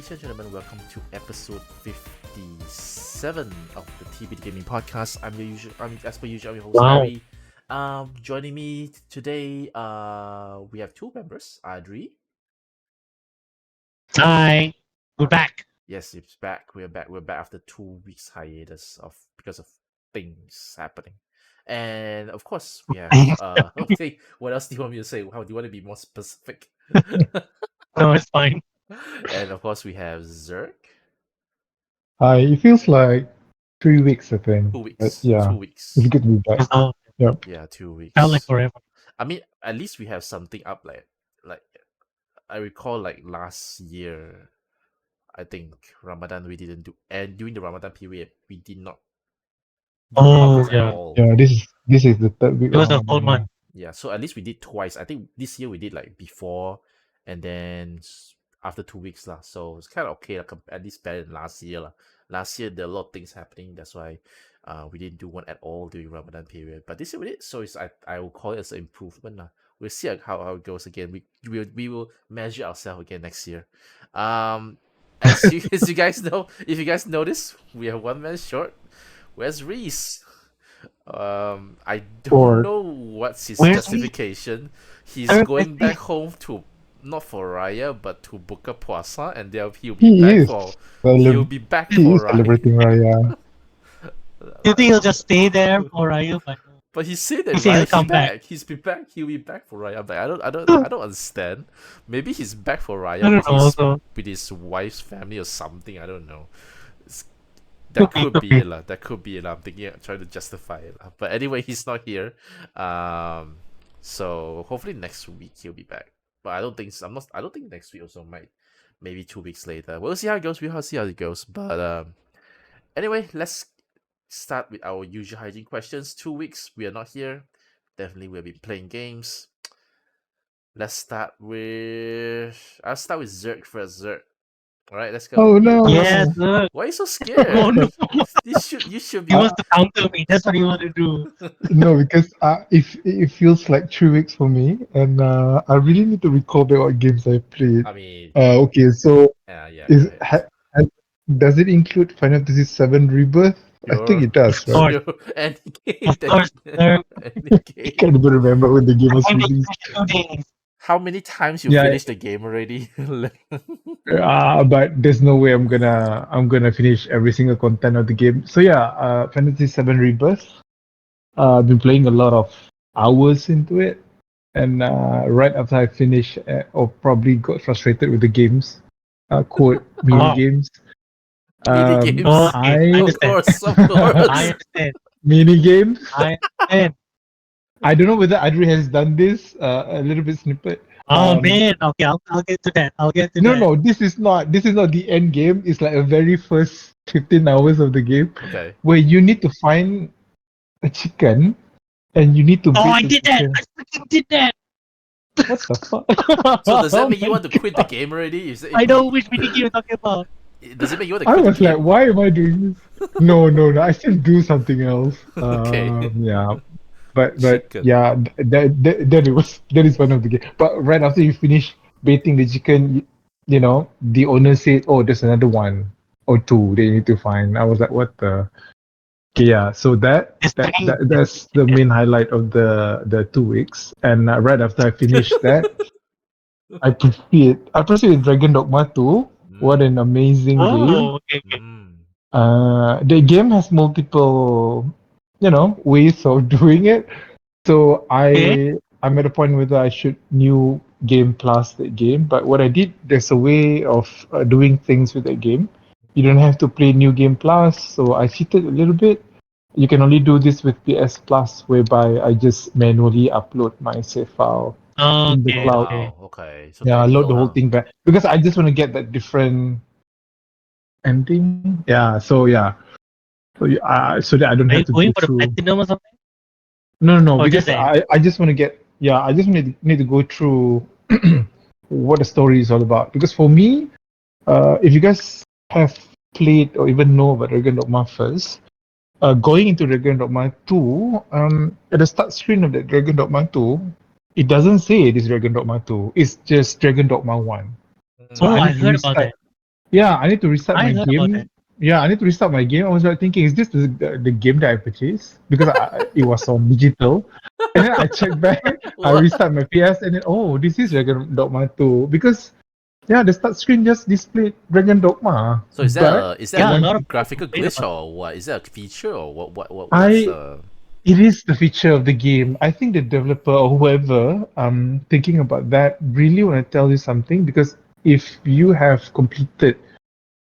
ladies and gentlemen, welcome to episode 57 of the TBD Gaming Podcast. As per usual, I'm your host Wow. Harry. Joining me today, we have two members, Adri. Hi, we're back. Yes, it's back. We're back. We're back after 2 weeks hiatus because of things happening. And of course, we have okay. What else do you want me to say? How do you want to be more specific? No, it's fine. And of course, we have Zergg. It feels like 3 weeks, I think. 2 weeks. Yeah, 2 weeks. it's good to be back. Oh, Yep. Yeah, 2 weeks. felt like forever. I mean, at least we have something up. Like I recall, like last year, I think Ramadan we didn't do, and during the Ramadan period we did not do Oh, podcasts at yeah. all. Yeah, this is the third week. It was a Ramadan, whole month. Yeah, so at least we did twice. I think this year we did like before, and then after 2 weeks lah. So it's kind of okay, like, at least better than last year lah. Last year there are a lot of things happening. That's why we didn't do one at all during Ramadan period. But this year we did. So I will call it as an improvement lah. We'll see how it goes again. We will measure ourselves again next year. As you guys know, if you guys notice, we are one man short. Where's Reese? I don't Or- know what's his Where's justification. He's Where's going Reese? back home to not for Raya but to Buka Puasa, and then he'll be He back is. for Celeb- he'll be back he for is Raya. celebrating Raya. You think he'll just stay there for Raya? But But he said that He said he'll Raya's come back. back. He's be back. He'll be back for Raya. But I don't understand. Maybe he's back for Raya I don't with know. his, Also, with his wife's family or something. I don't know. That could be it lah. That could be it lah. I'm thinking, trying to justify it lah. But anyway, he's not here. So hopefully next week he'll be back. But I don't think I don't think next week also might. Maybe 2 weeks later. We'll see how it goes. We'll see how it goes. But anyway, let's start with our usual hygiene questions. 2 weeks we are not here. Definitely we'll be playing games. I'll start with Zerg first. Zerg. Alright, let's go. Oh no! yes, look. Why are you so scared? Oh no. You should be He wants to counter me. That's what he wants to do. No, because if it feels like 3 weeks for me, and I really need to recall back what games I played. I mean Okay, so yeah, is go ahead. does it include Final Fantasy VII Rebirth? I think it does, Of right? course. Any game Of course, sir. any I game. can't even remember when the game was I think released. it's 2 days. How many times you Yeah. finished the game already? But there's no way I'm gonna finish every single content of the game. So yeah, Fantasy VII Rebirth. I've been playing a lot of hours into it, and right after I finish, or probably got frustrated with the games, quote mini Wow. games. Mini games. Oh, I Of course, of course. I understand. mini games. I understand. I don't know whether Adri has done this. A little bit snippet. Oh man. Okay, I'll get to that. I'll get to No, that. no, this is not the end game. It's like a very first 15 hours of the game Okay. where you need to find a chicken and you need to. Oh, bake I the did that. chicken. I freaking did that. What the fuck? So does that make you want to quit the game already? I know which mini game you're talking about. Does it make you want to I quit was the like, game? why am I doing this? No. I still do something else. Okay. Yeah. But Chicken. yeah, that is one of the game. But right after you finish baiting the chicken, you know, the owner said, "Oh, there's another one or two they need to find." I was like, "What the?" Okay, yeah. So that's the main highlight of the 2 weeks. And right after I finished that, I proceed with Dragon Dogma 2. What an amazing game! Oh, okay. The game has multiple, ways of doing it. So I'm at a point whether I should new game plus that game. But what I did, there's a way of doing things with that game. You don't have to play new game plus. So I cheated a little bit. You can only do this with PS Plus, whereby I just manually upload my save file. In the Okay. cloud. Okay. Wow. Okay. So Yeah, load the whole wow. thing back because I just want to get that different ending. Yeah, so so that I don't Are you have to going go for the through. platinum or something? No, Or because just the I just want to get. Yeah, I just need to go through what the story is all about. Because for me, if you guys have played or even know about Dragon Dogma first, going into Dragon Dogma 2, at the start screen of the Dragon Dogma 2, it doesn't say it is Dragon Dogma 2. It's just Dragon Dogma 1. So Oh, I I need to heard about restart. that. Yeah, I need to restart I my heard about that. game. Yeah, I need to restart my game. I was like thinking, is this the game that I purchased? Because it was on digital. And then I checked back, I What? restart my PS, and then, oh, this is Dragon Dogma 2. Because, yeah, the start screen just displayed Dragon Dogma. So is that But Yeah, a a lot of people graphical complain glitch about or what? Is that a feature or what's I the? it is the feature of the game. I think the developer or whoever thinking about that really want to tell you something, because if you have completed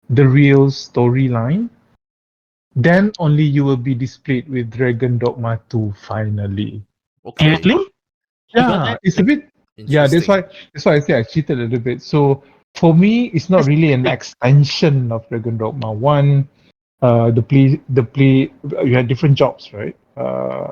the real storyline, then only you will be displayed with Dragon Dogma 2 finally. it. Okay, Seriously? I got Yeah, that? it's a bit. Yeah, interesting. that's why I say I cheated a little bit. So for me, it's not That's really an interesting. extension of Dragon Dogma 1. The play you had different jobs, right? Uh-huh.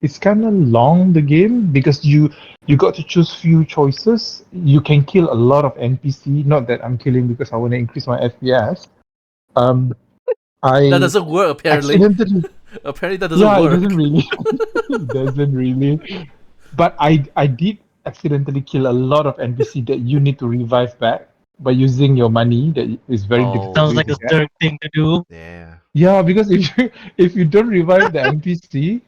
It's kind of long, the game, because you got to choose few choices. You can kill a lot of NPC. Not that I'm killing because I want to increase my FPS. Um, That I doesn't work apparently. accidentally. Apparently that doesn't Yeah, it doesn't work. really. It doesn't really. But I did accidentally kill a lot of NPC that you need to revive back by using your money. That is very difficult Oh Sounds for you like to a get. Zergg thing to do. yeah. Yeah, because if you don't revive the NPC,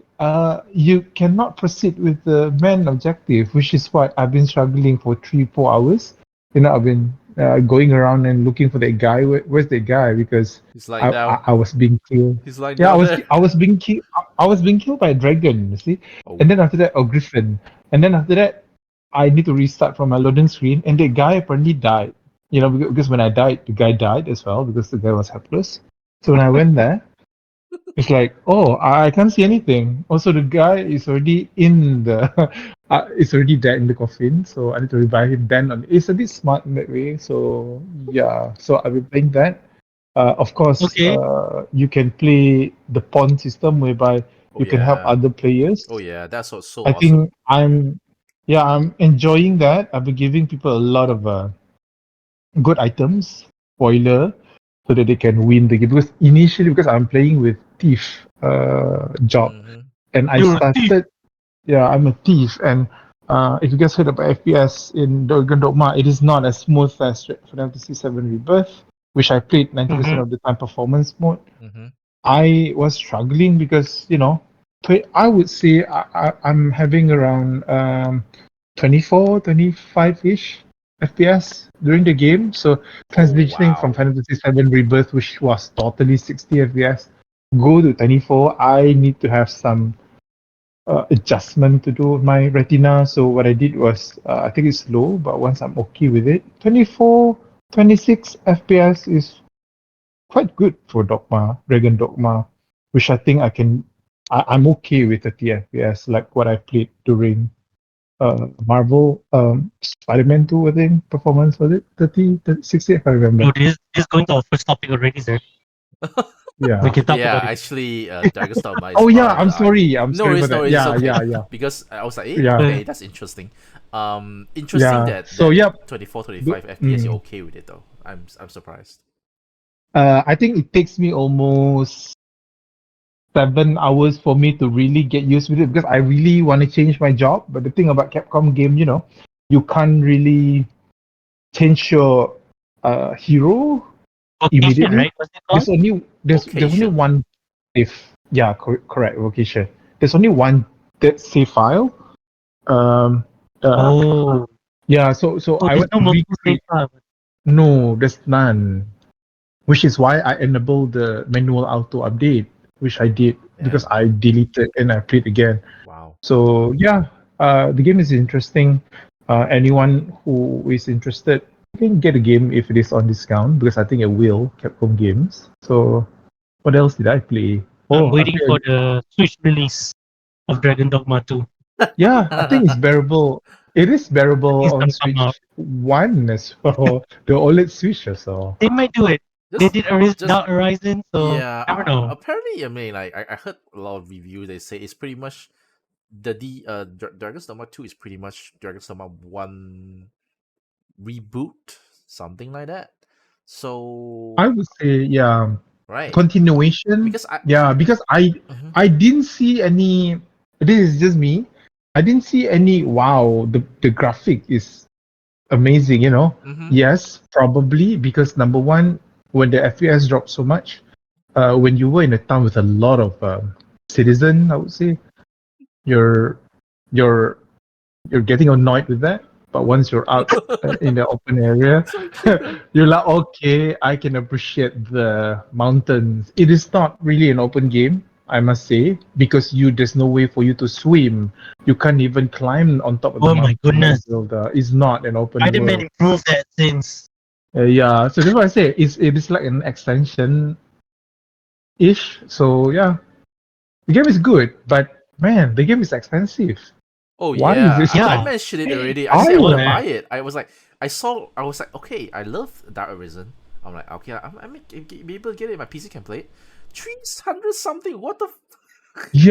you cannot proceed with the main objective, which is what I've been struggling for 3-4 hours. I've been going around and looking for that guy. Where's that guy? Because He's lying down. I was being killed. He's lying Yeah, down there. I was being killed. I was being killed by a dragon. You see, Oh. and then after that, a griffin, and then after that, I need to restart from my loading screen, and the guy apparently died. Because when I died, the guy died as well because the guy was helpless. So when I went there, it's like, oh, I can't see anything. Also, the guy is already in the, it's already dead in the coffin. So I need to revive him. Then it's a bit smart in that way. So yeah, so I've been playing that. Of course, Okay. you can play the pawn system whereby Oh you can help yeah. other players. Oh yeah. That's what's so I awesome. think I'm enjoying that. I've been giving people a lot of good items, spoiler, so that they can win the game. Because initially, because I'm playing with thief job, Mm-hmm. and I You're a thief. started. Yeah, I'm a thief, and if you guys heard about FPS in Dragon Dogma, it is not as smooth as Final Fantasy VII Rebirth, which I played 90% Mm-hmm. of the time performance mode. Mm-hmm. I was struggling because I would say I'm having around 24, 25-ish FPS during the game. So Oh transitioning from wow. Final Fantasy VII Rebirth, which was totally 60 FPS, go to 24, I need to have some adjustment to do with my retina. So what I did was, I think it's slow, but once I'm okay with it, 24, 26 FPS is quite good for Dragon Dogma, which I think I'm okay with 30 FPS, like what I played during Marvel Spider-Man 2, I think, performance, was it 30, 60, I can't remember. Dude, this is going to our first topic already, sir. We Yeah. can talk Yeah, about it. actually, Dragon's Dogma is Oh part yeah, of the argument. I'm No sorry for worries, no that. worries, it's Yeah, okay. yeah, yeah. Because I was like, Yeah. okay, that's interesting. Interesting Yeah. that So yeah, 24, 25 FPS, you're okay with it though. I'm surprised. I think it takes me almost 7 hours for me to really get used with it, because I really want to change my job. But the thing about Capcom game, you can't really change your hero Vocation, immediately. right? What's it called? There's only Vocation. one save. Yeah, correct vocation. There's only one that save file. Um, uh, Oh. yeah. So Oh, I there's went no to multiple save recreate. file. No, there's none. Which is why I enabled the manual auto update, which I did because Yeah. I deleted and I played again. Wow. So yeah, the game is interesting. Anyone who is interested can get a game if it is on discount, because I think it will Capcom games. So what else did I play? I'm Oh, I waiting for played. the Switch release of Dragon Dogma 2. Yeah, I think it's bearable. It is I think bearable it's on gonna come out. Switch One as well. The OLED Switch as well. They might do it. They just did just Dark Horizon, so yeah, never know. apparently, I mean, like I heard a lot of reviews. They say it's pretty much Dragon's Dogma 2 is pretty much Dragon's Dogma 1 reboot, something like that. So I would say, yeah, right, continuation. because I Yeah, because Mhm. I didn't see any. This is just me. I didn't see any. Wow, the graphic is amazing, you know. Mm-hmm. Yes, probably because number one, when the FPS dropped so much, when you were in a town with a lot of citizen, I would say, you're you're you're getting annoyed with that. But once you're out in the open area, So cute. you're like, okay, I can appreciate the mountains. It is not really an open game, I must say, because there's no way for you to swim. You can't even climb on top of the Oh my mountain like goodness. Zelda. It's not an open Spider-Man world. improved that since. Yeah, so that's why I say it is like an extension ish. So yeah, the game is good, but man, the game is expensive. Oh Why is yeah, it so I Yeah. mentioned it already. I said I want to high? buy it. I was like, I was like, okay, I love Dark Arisen. I'm like, okay, I may be able to get it. My PC can play it. 300 something. What the?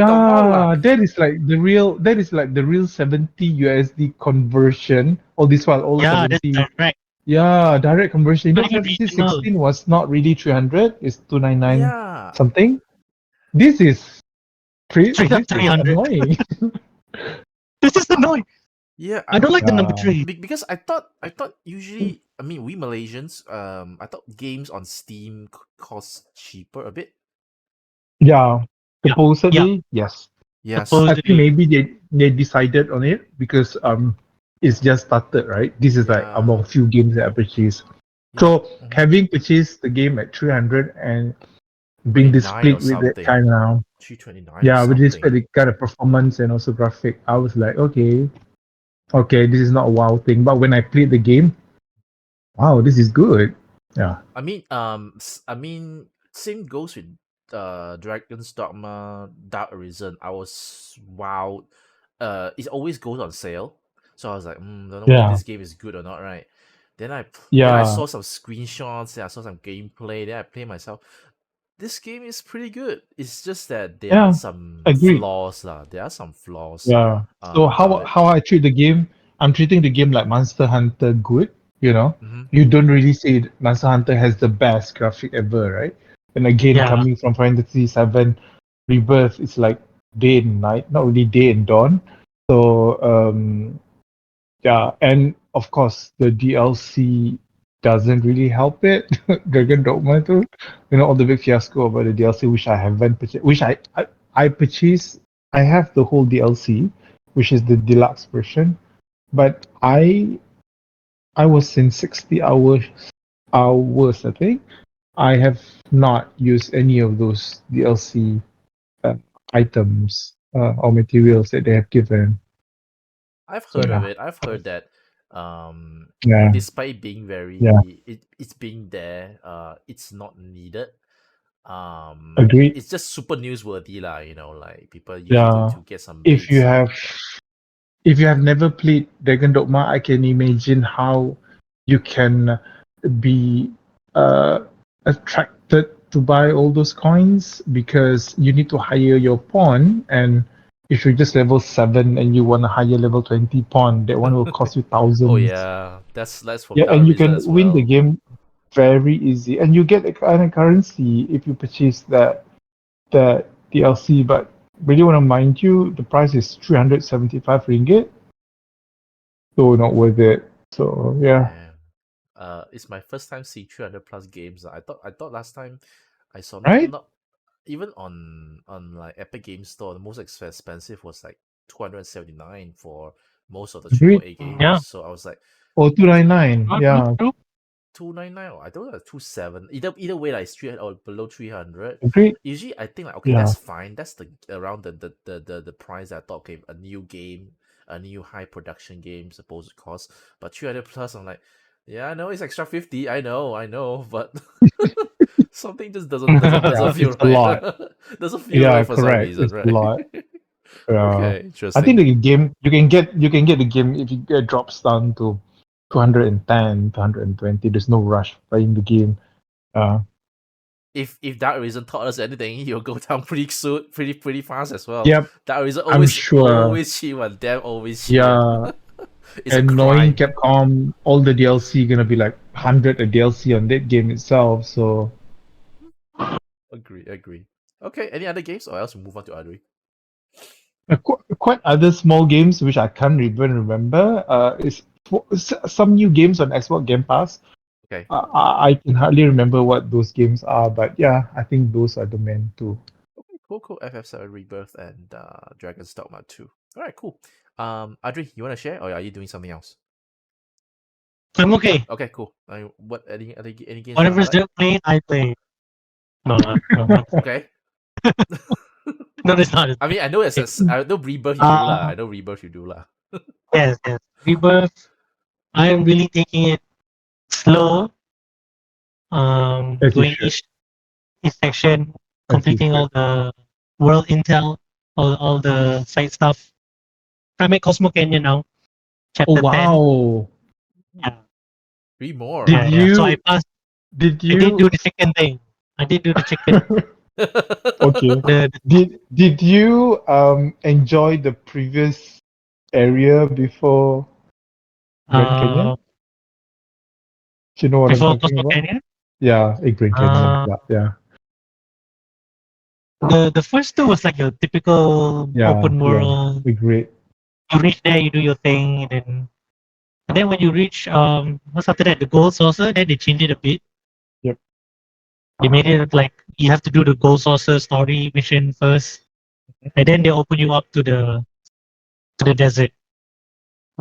Come on lah. Yeah, that is like the real. That is like the real 70 USD conversion. All this while, all Yeah, that's 70. direct. Yeah, direct conversion. You know, Not even Fantasy regional. 16 was not really 300. It's 299 Yeah, something. This is This is 300. annoying. This is annoying. yeah. I don't like the number Yeah. 3. Because I thought usually, I mean, we Malaysians, I thought games on Steam cost cheaper a bit. Yeah. Yeah. Supposedly, yes. Yes. I think Supposedly. maybe they decided on it because it's just started, right? This is like Yeah. among few games that I purchased. Yeah. So Mhm. having purchased the game at 300 and being 29 or displayed with that something. kind of 329 or yeah, with this something. kind of performance and also graphic, I was like, okay, this is not a wow thing. But when I played the game, wow, this is good. Yeah. I mean, same goes with Dragon's Dogma, Dark Arisen. I was wowed. It always goes on sale, so I was like, don't know whether Yeah. this game is good or not, right? Then I Yeah. saw some screenshots. Then I saw some gameplay. Then I play myself. This game is pretty good. It's just that there are Yeah. some Agreed. flaws, lah. There are some flaws, Yeah. So about it. how I treat the game, I'm treating the game like Monster Hunter good, you know. Mm-hmm. You don't really say Monster Hunter has the best graphic ever, right? And again, Yeah. coming from Final Fantasy 7 Rebirth, it's like day and night, not really day and dawn. So yeah, and of course the DLC doesn't really help it. Dragon Dogma too. You know, all the big fiasco about the DLC, which I haven't purchased, which I purchased. I have the whole DLC, which is the deluxe version, but I was in 60 hours I think. I have not used any of those DLC uh, items or materials that they have given. I've So heard of yeah, it. I've heard that um yeah, despite being yeah. it's being there, it's not needed. Agreed. It's just super newsworthy lah, like people use it Yeah. to get some If you bits. have if you have never played Dragon Dogma, I can imagine how you can be uh, attracted to buy all those coins because you need to hire your pawn, and if you're just level 7 and you want a higher level 20 pawn, that one will cost you Oh thousands. yeah, that's from Yeah, Dark and you Arisen can as win the well. game very easy, and you get a kind of currency if you purchase that DLC. But really want to mind you, the price is 375 ringgit, so not worth it. So yeah, Man, it's my first time seeing 300 plus games. I thought last time I saw right? not even on like Epic Game Store, the most expensive was like 279 for most of the triple Agreed. A games. Yeah. So I was like, Or 299. True, Yeah, true. 299, or I don't know, 27. Either way, like it's 300 or below 300. agreed. Usually I think like, okay, Yeah, that's fine. That's the around the price that I thought, okay, a new game, a new high production game supposed to cost. But 300 plus, I'm like, yeah, I know it's extra 50. I know, but something just doesn't yeah, feel it's a right. lot. Doesn't feel Yeah, right for some correct. reason, It's a right? lot. Yeah, Okay, I think interesting. the game you can get the game if it drops down to 210, 220. There's no rush playing the game. Uh, If Dark Arisen taught us anything, he'll go down pretty soon, pretty fast as well. yep, Dark Arisen I'm always sure. always cheap, and damn always cheap. Yeah, It's a and knowing crime. Capcom, all the DLC gonna be like 100 a DLC on that game itself. So Agree. Okay, any other games, or else we move on to Adri? quite other small games which I can't even remember. Is some new games on Xbox Game Pass. Okay. I can hardly remember what those games are, but yeah, I think those are the main two. Okay, cool. FF7 Rebirth and Dragon's Dogma 2. All right, cool. Adri, you want to share, or are you doing something else? I'm okay. Okay, cool. What any games you Whatever's highlight? they're playing, I play. No. Okay. No, it's not. I mean, I know I know Rebirth you do lah. I know Rebirth you do lah. Yes. Rebirth, I'm really taking it slow. As you Going should. each section, As you completing all should. the world intel, all the side stuff. I'm at Cosmo Canyon now, chapter 10. wow! Yeah. 3 more. Did Yeah. So I you? passed. Did I did you? do the chicken thing. I did do the chicken. Okay. the Did you enjoy the previous area before Grand Canyon? uh Do you know what I'm before talking Cosmo about? Canyon. Yeah, Grand Canyon. Uh, Yeah. the first two was like your typical open world. Great. You reach there, you do your thing, and then when you reach what's after that, the gold saucer, then they changed it a bit. Yep. They made it like you have to do the gold saucer story mission first, and then they open you up to the desert.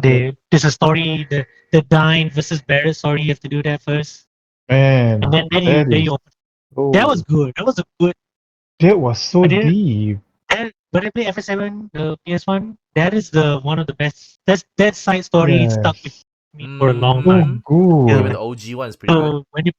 There's a story, the Dine versus Barrett story. You have to do that first, Man, and then you open. That was good. That was a good. that was so I didn't. deep. When I play FS7, the PS1, that is the one of the best. That side story stuck with Yes. me for a long So time. good. Even the OG one is pretty good. So when you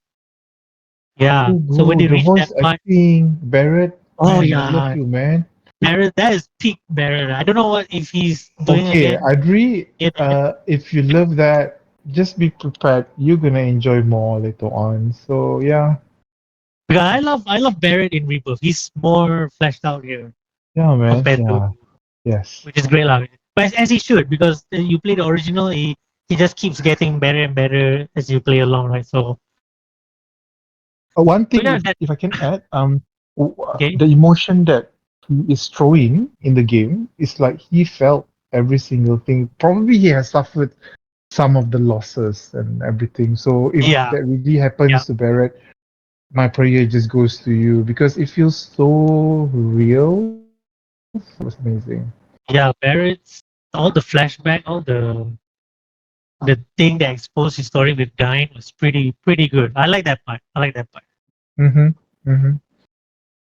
So so when good. you The reach voice that part, acting, Barrett. oh Man, I love yeah, you, man. Barrett, that is peak Barrett. I don't know what if he's doing Okay, again. Adri, Yeah. if you love that, just be prepared. You're gonna enjoy more later on. So yeah, Because I love Barrett in Rebirth. He's more fleshed out here yeah, man. compared Yeah, to, yes. which is great lah. But as he should, because you play the original, he just keeps getting better and better as you play along, right? So One thing, yeah, that if I can add, okay. the emotion that he is throwing in the game is like he felt every single thing. Probably he has suffered some of the losses and everything. So if Yeah, that really yeah, happens to Barrett, my prayer just goes to you because it feels so real. It was amazing. yeah. Barrett's all the flashback, all the thing that exposed his story with Dine was pretty good. I like that part. I like that part. Mm-hmm. Mm-hmm.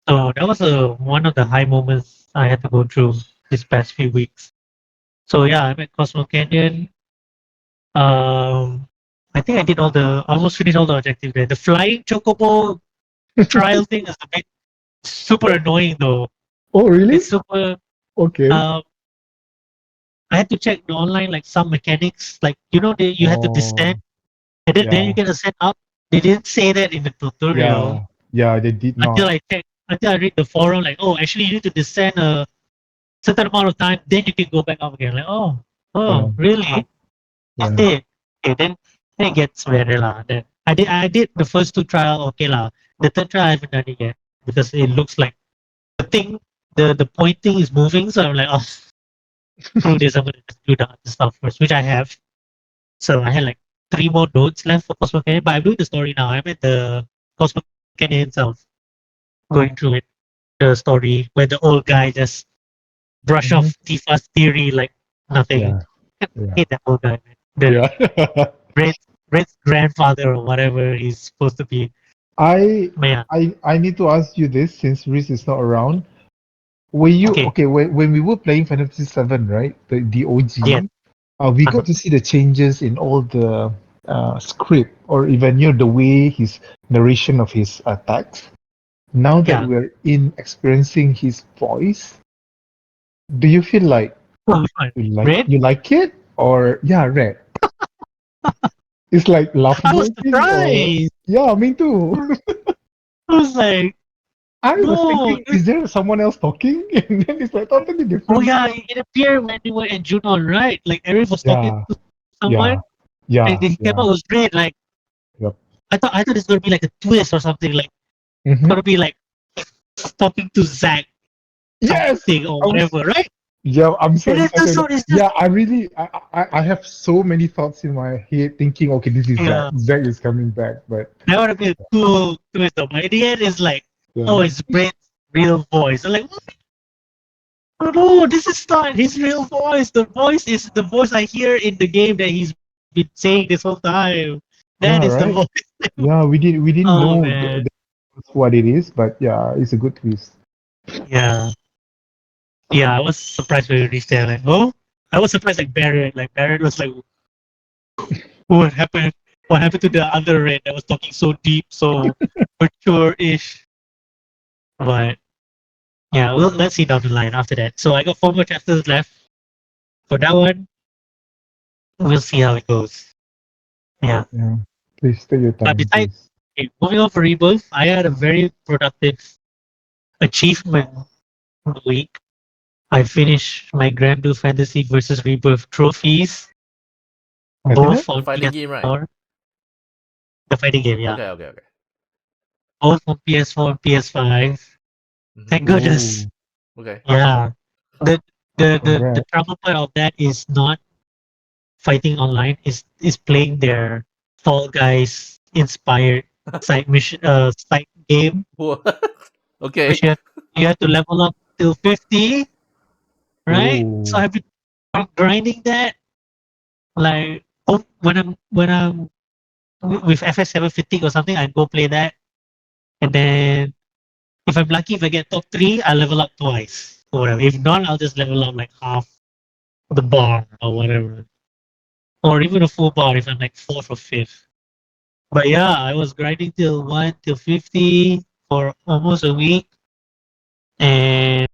So that was one of the high moments I had to go through this past few weeks. So yeah, I'm at Cosmo Canyon. I think I did almost finished all the objectives there. The flying chocobo trial thing is a bit super annoying though. Oh, really? It's super. Okay. I had to check the online like some mechanics, like you had to descend, and then you Yeah. can ascend up. They didn't say that in the tutorial Yeah, they did until not. I checked. Until I read the forum, like, oh, actually, you need to descend a certain amount of time, then you can go back up again. Like, Yeah. really? Yeah. Okay, then it gets better lah. Then I did the first two trial, okay lah. The third trial I haven't done it yet because it looks like the thing, the pointing is moving. So I'm like, oh, through this, I'm gonna just do the other stuff first, which I have. So I had like 3 more nodes left for Cosmo Canyon, but I'm doing the story now. I'm at the Cosmo Canyon itself, going through it, the story where the old guy just brush off Tifa's theory like nothing. Yeah. I Yeah. hate that old guy, man. The Yeah. Red's grandfather or whatever he's supposed to be. I But yeah, I need to ask you this since Reese is not around. Were you okay, okay when we were playing Final Fantasy 7, right? The yeah, OG. We got to see the changes in all the script or even the way his narration of his attacks. Now that yeah. we're in experiencing his voice, do you feel like Oh, which one? Red? you like it or yeah, Red? It's like I was laughable thing or surprised. yeah, me too. I was like, I was no. thinking, is there someone else talking? And then it's like totally Oh different. yeah, it appeared when they were in Juno, right? Like Eric was talking Yeah, to yeah, someone, and yeah, he came yeah. out was great. Like Yep. I thought it's gonna be like a twist or something. Like it's Mm-hmm. gonna be like talking to Zach Yes, something or I was whatever, right? Yeah, I'm so And then the excited. sword is just Yeah, I have so many thoughts in my head thinking, okay, this is yeah. Zergg. Zergg is coming back, but That would have been a cool twist. Though. But in the end, it's like, yeah. oh, it's Brent's real voice. I'm like, oh no, this is not his real voice. The voice is the voice I hear in the game that he's been saying this whole time. That Yeah, is the right? voice. Yeah, we didn't Oh know man. what it is, but yeah, it's a good twist. Yeah. Yeah, I was surprised when we reached there. Like, oh, I was surprised like Barrett. Like Barrett was like, what happened? What happened to the other red that was talking so deep, so mature-ish? But yeah, let's see down the line after that. So I got 4 more chapters left for that one. We'll see how it goes. Yeah. Yeah. Please take your But time, besides, please. okay, moving on for Rebirth, I had a very productive achievement week. I finished my Grand Blue Fantasy versus Rebirth trophies, I both didn't? The on fighting game, right? PS4. The fighting game, yeah. Okay. Both on PS4 and PS5. Thank Mm-hmm. goodness. Okay. Yeah. The the Congrats. trouble part of that is not fighting online, is playing their Fall Guys inspired side mission side game, What? Okay. which you have to level up till 50, right? So Oh, I've been grinding that like when I'm with FS7 fatigue or something, I go play that, and then if I'm lucky, if I get top 3, I level up twice or whatever. If not, I'll just level up like half the bar or whatever, or even a full bar if I'm like fourth or fifth. But yeah, I was grinding till 1 till 50 for almost a week, and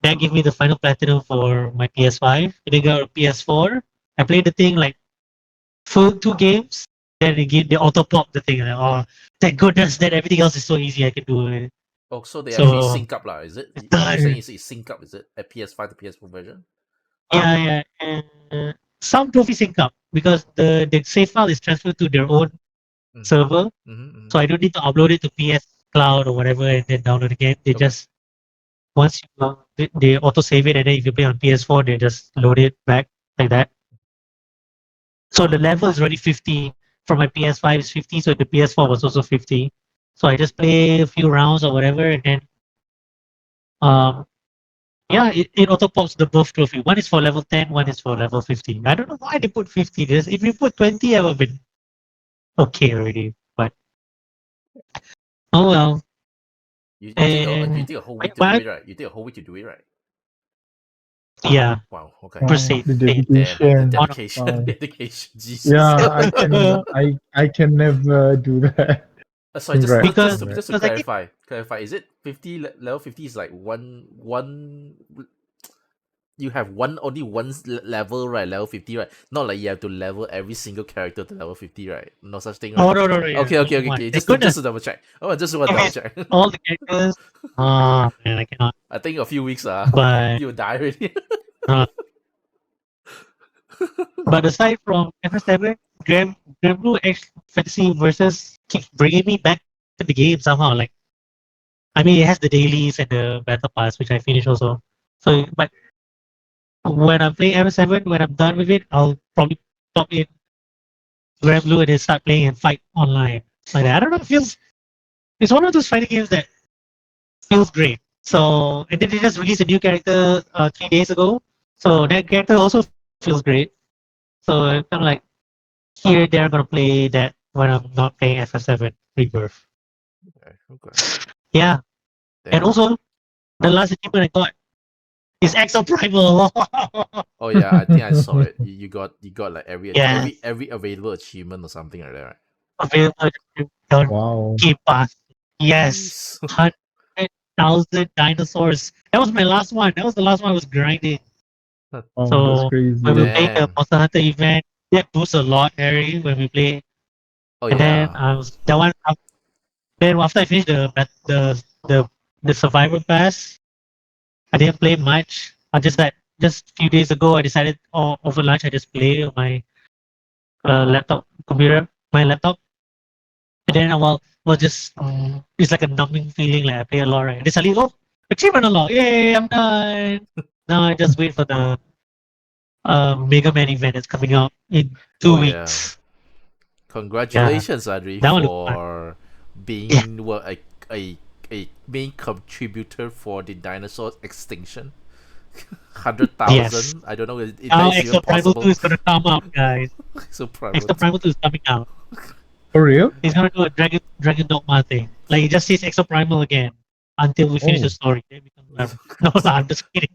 that gave me the final platinum for my PS5. And then got a PS4. I played the thing like full 2 games. Then they auto pop the thing. Like, oh, thank goodness that everything else is so easy. I can do it. Oh, so they actually So sync up, lah, is it? it's What you're saying done. is it sync up, is it? At PS5 to PS4 version? Yeah. And some trophies sync up because the save file is transferred to their own Mm. server. Mm-hmm. So I don't need to upload it to PS Cloud or whatever and then download again. They Okay. just once you they auto save it, and then if you play on PS4, they just load it back like that. So the level is already 50. For my PS5 is 50, so the PS4 was also 50. So I just play a few rounds or whatever, and then um yeah, it auto pops the both trophy. One is for level 10, one is for level 15. I don't know why they put 50. This if you put 20, I would have been okay already. But oh well. You And take a whole my, week to do my, it, right? You take a whole week to do it, right? yeah, Wow. Okay. per wow, se. the Damn. The dedication. dedication. Wow. Dedication. Jesus. Yeah, I can never do that. Sorry, Congrats, because congrats. just to because I get clarify. Is it 50 level 50 is like one you have only one level, right? Level 50, right? Not like you have to level every single character to level 50, right? No such thing, right? oh no yeah, only one. Okay. Thank Just goodness. to double check. Oh, just want to If double it's check. all the characters, oh man, I cannot. I think a few weeks But you'll die already. uh, but aside from FS7, Grand Blue X Fantasy versus keeps bringing me back to the game somehow. Like I mean, it has the dailies and the battle pass, which I finished also. So, but when I'm playing FS7, when I'm done with it, I'll probably pop in Grand Blue and then start playing and fight online. Like that. I don't know. It feels it's one of those fighting games that feels great. So, and then they just released a new character 3 days ago. So that character also feels great. So I'm kind of like, here they're gonna play that when I'm not playing FF7 Rebirth. Okay. Yeah, and Damn. also the last achievement I got is Exo Primal. Oh yeah, I think I saw it. You got like Yeah, every available achievement or something like that, right? available on Wow. Game Pass. Yes, Jeez. 100,000 dinosaurs. That was my last one. That was the last one I was grinding. Oh, that's So when we crazy. played the Damn. Monster Hunter event, that boosts a lot, Harry, when we play. Oh And then yeah. I was that one. Then after I finished the Survivor Pass, I didn't play much. I just that just a few days ago I decided over lunch I just play on my my laptop, and then I will just it's like a numbing feeling like I play a lot, right? And then suddenly, oh, achievement unlocked! Yay, I'm done. Now I just wait for the Mega Man event that's coming out in Oh 2 yeah. weeks. Yeah, Congratulations, Adri, that one looks fun. for Yeah, being a a main contributor for the dinosaur extinction. Hundred yes. thousand. I don't know if that Now is even Exo Primal 2 possible. is gonna come out, guys. So Primal Exo 2. Primal 2 is coming out. For real? He's gonna do a Dragon Dogma thing. Like he just says Exo Primal again until we finish the Oh, story. Then we come back. No, no, I'm just kidding.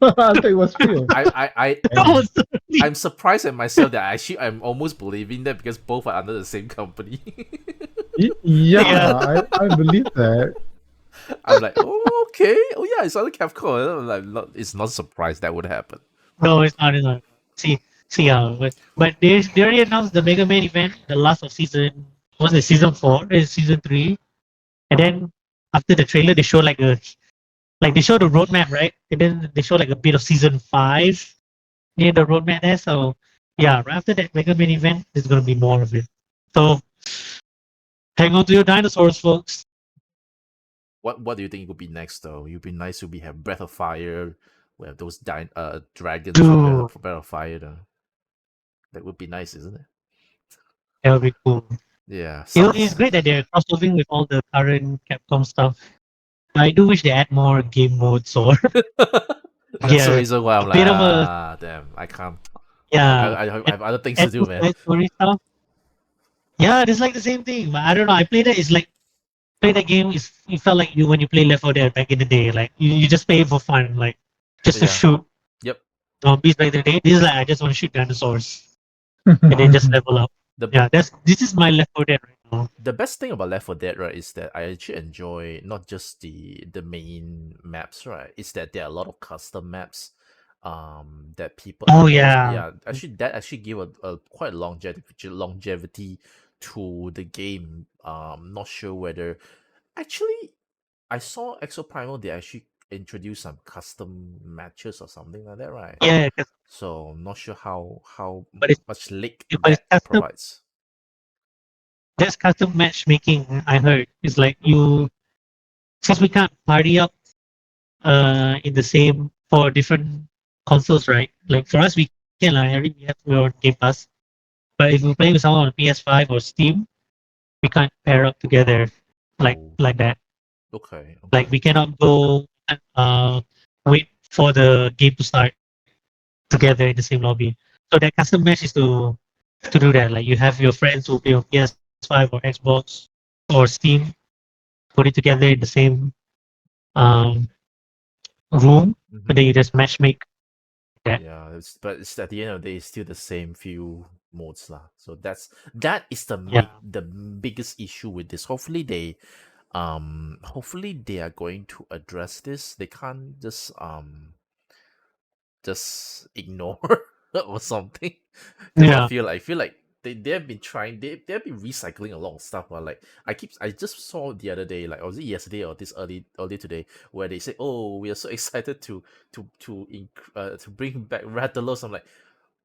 I thought it was real. No, And sorry. I'm surprised at myself that I'm almost believing that because both are under the same company. yeah, Yeah. I believe that. I'm like, oh okay, oh yeah, it's under Capcom. I'm like, it's not surprised that would happen. No, it's not. It's not. See how. But they already announced the Mega Man event, the last of season. Was it season 4? It's season 3. And then after the trailer, they show like they show the roadmap, right? And then they show like a bit of season 5 near the roadmap there. So yeah, right after that Mega Man event, there's gonna be more of it. So hang on to your dinosaurs, folks. What do you think would be next though? It would be nice to be have Breath of Fire, we have those dragons from Dude, Breath of Fire though. That would be nice, isn't it? that would be cool. Yeah, It's sounds. great that they're crossovering with all the current Capcom stuff. I do wish they add more game modes or That's the yeah, reason why a I'm like, bit of a damn, I can't. yeah, I have other things to add do, to man. side story stuff. Yeah, it's like the same thing. But I don't know. I played it. It's like play that game. Is you felt like you when you play Left 4 Dead back in the day. Like you just play it for fun, like just to Yeah. shoot Yep. zombies back in the day. This is like I just want to shoot dinosaurs and then just level up. The Yeah, this is my Left 4 Dead right now. the best thing about Left 4 Dead, right, is that I actually enjoy not just the main maps, right? It's that there are a lot of custom maps that people Oh actually, yeah, yeah, actually that actually give a quite longevity to the game. Not sure whether actually I saw Exo Primal, they actually introduced some custom matches or something like that, right? yeah. So not sure how But it's much leak but it's that custom. provides. There's custom matchmaking. I heard it's like you since we can't party up in the same for different consoles, right? Like for us, we can like we have our Game Pass. But if we play with someone on PS5 or Steam, we can't pair up together Oh, like that. okay, Like okay. we cannot go wait for the game to start together in the same lobby. So that custom match is to do that. Like you have your friends who play on PS5 or Xbox or Steam, put it together in the same um, room, and Mm-hmm. then you just matchmake that. Yeah, but it's at the end of the day, it's still the same few modes lah. So that is Yeah, the biggest issue with this. Hopefully they are going to address this. They can't just ignore or something. Because yeah. I feel like they've been trying they've been recycling a lot of stuff. But like I just saw the other day, like, or was it yesterday or this early today, where they say, oh, we are so excited to bring back Rathalos. I'm like,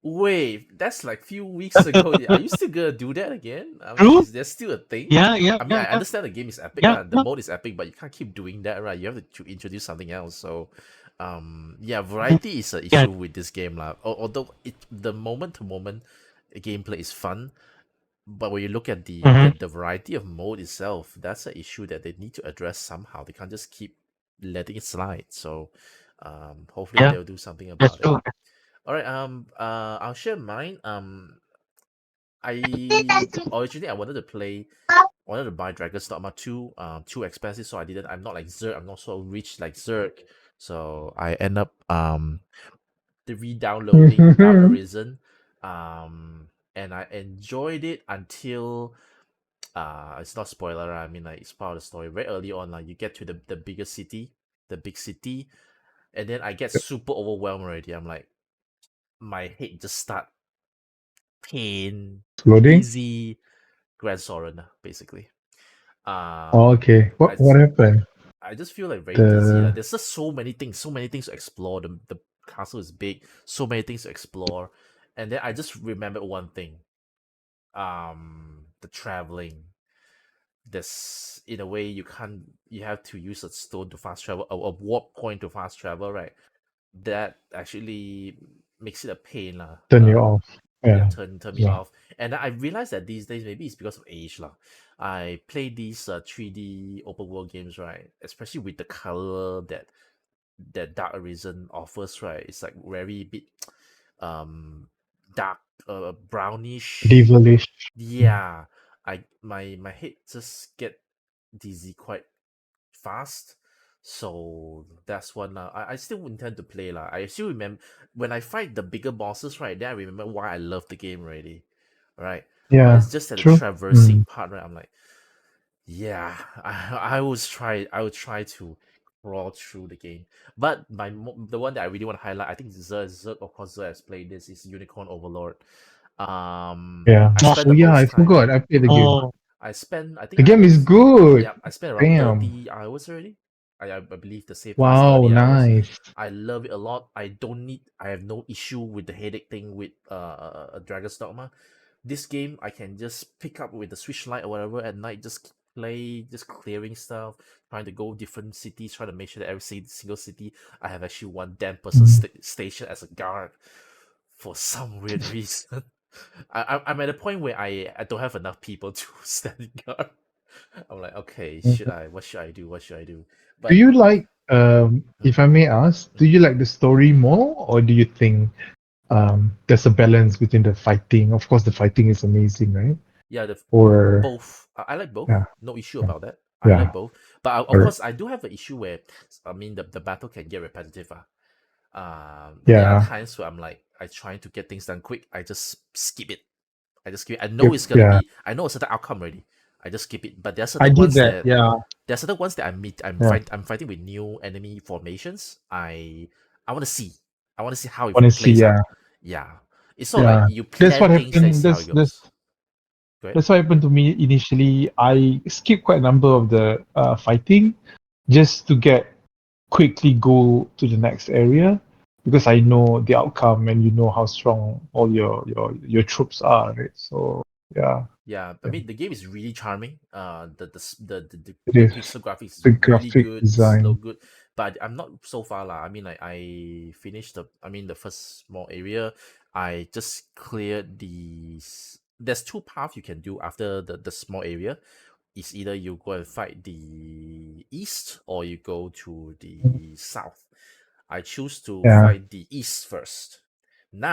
wait, that's like few weeks ago. Are you still gonna do that again? I mean, True. is there still a thing? Yeah, yeah, I mean, yeah, I yeah, understand the game is epic, yeah. the Yeah. mode is epic, but you can't keep doing that, right? You have to introduce something else. So, yeah, Mhm. variety is an Yeah. issue with this game, lah. Although the moment to moment gameplay is fun, but when you look at Hmm. the variety of mode itself, that's an issue that they need to address somehow. They can't just keep letting it slide. So, hopefully Yeah. they'll do something That's about it. true. All right. I'll share mine. I originally I wanted to buy Dragon's Dogma 2, too expensive, so I didn't. I'm not like Zerg, I'm not so rich like Zerg. So I end up the re-downloading Dark Arisen. And I enjoyed it until it's not spoiler, right? I mean, like, it's part of the story. Very early on, like, you get to the bigger city, the big city, and then I get super overwhelmed already. I'm like, my head just start pain, Loading? dizzy, Grand Soren, basically. Oh, Um, okay. I What happened? I just feel like very dizzy. Like, The there's just so many things to explore. The castle is big, so many things to explore, and then I just remembered one thing. The traveling. There's in a way you can't. You have to use a stone to fast travel, a warp point to fast travel, right? that actually makes it a pain lah. Turn you off. Yeah, Yeah. turn me Yeah. off. And I realized that these days maybe it's because of age lah. I play these 3D open world games, right? Especially with the color that Dark Arisen offers, right? It's like very bit um dark, brownish. Devilish. Yeah, my head just get dizzy quite fast. So that's one. I still intend to play lah. I still remember when I fight the bigger bosses, right? Then I remember why I love the game already, right? But Yeah. it's just that the True. traversing part, right? I'm like, yeah, I would try to crawl through the game. But the one that I really want to highlight, I think Zerg, of course, Zerg has played this, is Unicorn Overlord. Yeah. I Oh, spent Oh the yeah, I most time. forgot. I played the game. oh, I think The I game is was, good. yeah, I spent around Damn. 30 hours already. I believe the save pass Wow, 30 hours. nice. I love it a lot. I have no issue with the headache thing with Dragon's Dogma. This game I can just pick up with the Switch Lite or whatever at night, just play, just clearing stuff, trying to go different cities, trying to make sure that every single city I have actually one damn person Mm. station as a guard for some weird reason. I'm at a point where I don't have enough people to stand guard. I'm like, okay, what should I do? What should I do? Do But you like, if mhm, I may ask, do mhm. you like the story more, or do you think there's a balance between the fighting? Of course, the fighting is amazing, right? Yeah, Or both. I like both. yeah, No issue yeah, about that. I yeah. like both. But of Or course, I do have an issue where, I mean, the battle can get repetitive. There are yeah, times where I'm like, I trying to get things done quick. I just skip it. I just skip it. I know if it's gonna yeah, be. I know a certain outcome already. I just skip it. But I did that. Yeah, there are certain ones that I meet. yeah. I'm fighting with new enemy formations. I want to see. I want to see how it Want to see? plays Yeah, out. Yeah, it's sort of like yeah. you That's plan what things and happened. see how it That's goes. Go ahead. That's what happened to me initially. I skipped quite a number of the fighting just to get quickly go to the next area because I know the outcome and you know how strong all your troops are, right? So yeah, Yeah, I yeah, mean the game is really charming. it The is. pixel graphics is The really graphic good. It's so design. good, but I'm not so far lah. I mean, like I finished the first small area. I just cleared There's two paths you can do after the small area. It's either you go and fight the east or you go to the south. I choose to Yeah. fight the east first.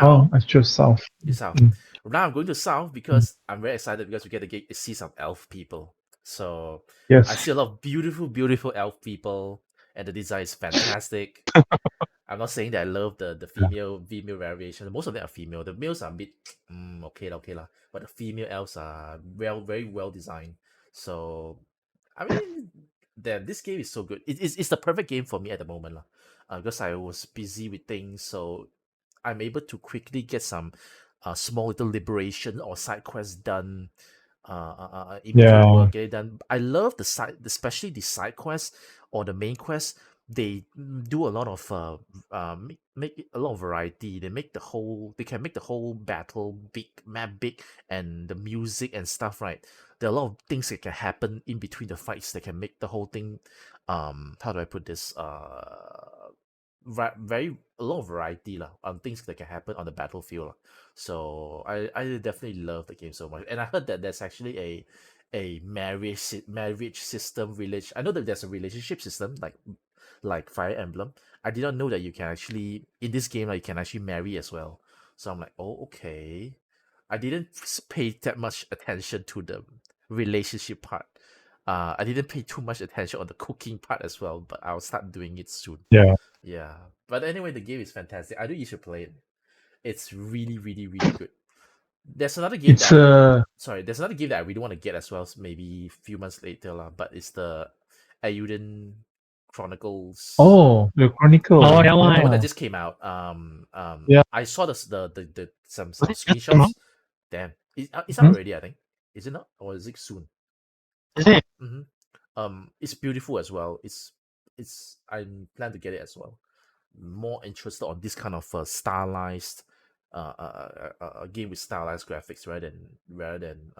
Oh, Now I chose south. it's south. Mm, Now I'm going to south mm. because I'm very excited because we get to see some elf people. So I Yes. see a lot of beautiful, beautiful elf people, and the design is fantastic. I'm not saying that I love the Yeah. female variation. Most of them are female. The males are a bit okay lah. But the female elves are very well designed. So I mean, damn, this game is so good. It's the perfect game for me at the moment lah. Because I was busy with things, so I'm able to quickly get some small little liberation or side quests done in between Yeah. work, get it done. I love especially the side quests or the main quests. They do a lot of make it a lot of variety. They can make the whole battle big, map big, and the music and stuff. Right, there are a lot of things that can happen in between the fights that can make the whole thing. How do I put this? Very a lot of variety lah on things that can happen on the battlefield lah. So I definitely love the game so much, and I heard that there's actually a marriage system relation. I know that there's a relationship system like Fire Emblem. I did not know that you can actually in this game like, you can actually marry as well. So I'm like, oh okay. I didn't pay that much attention to the relationship part. I didn't pay too much attention on the cooking part as well, but I'll start doing it soon. Yeah. Yeah. But anyway, the game is fantastic. I think you should play it. It's really, really, really good. There's another game It's that there's another game that I really want to get as well, maybe a few months later, lah. But it's the Ayuden Chronicles. the Chronicle. oh, that The one one. that Yeah. just came out. Yeah. I saw the Was some it just come out? screenshots. Damn, it's out Mhm. already. I think. Is it not, or is it soon? Is it? Mm-hmm. It's beautiful as well. I plan to get it as well. More interested on this kind of stylized game with stylized graphics rather than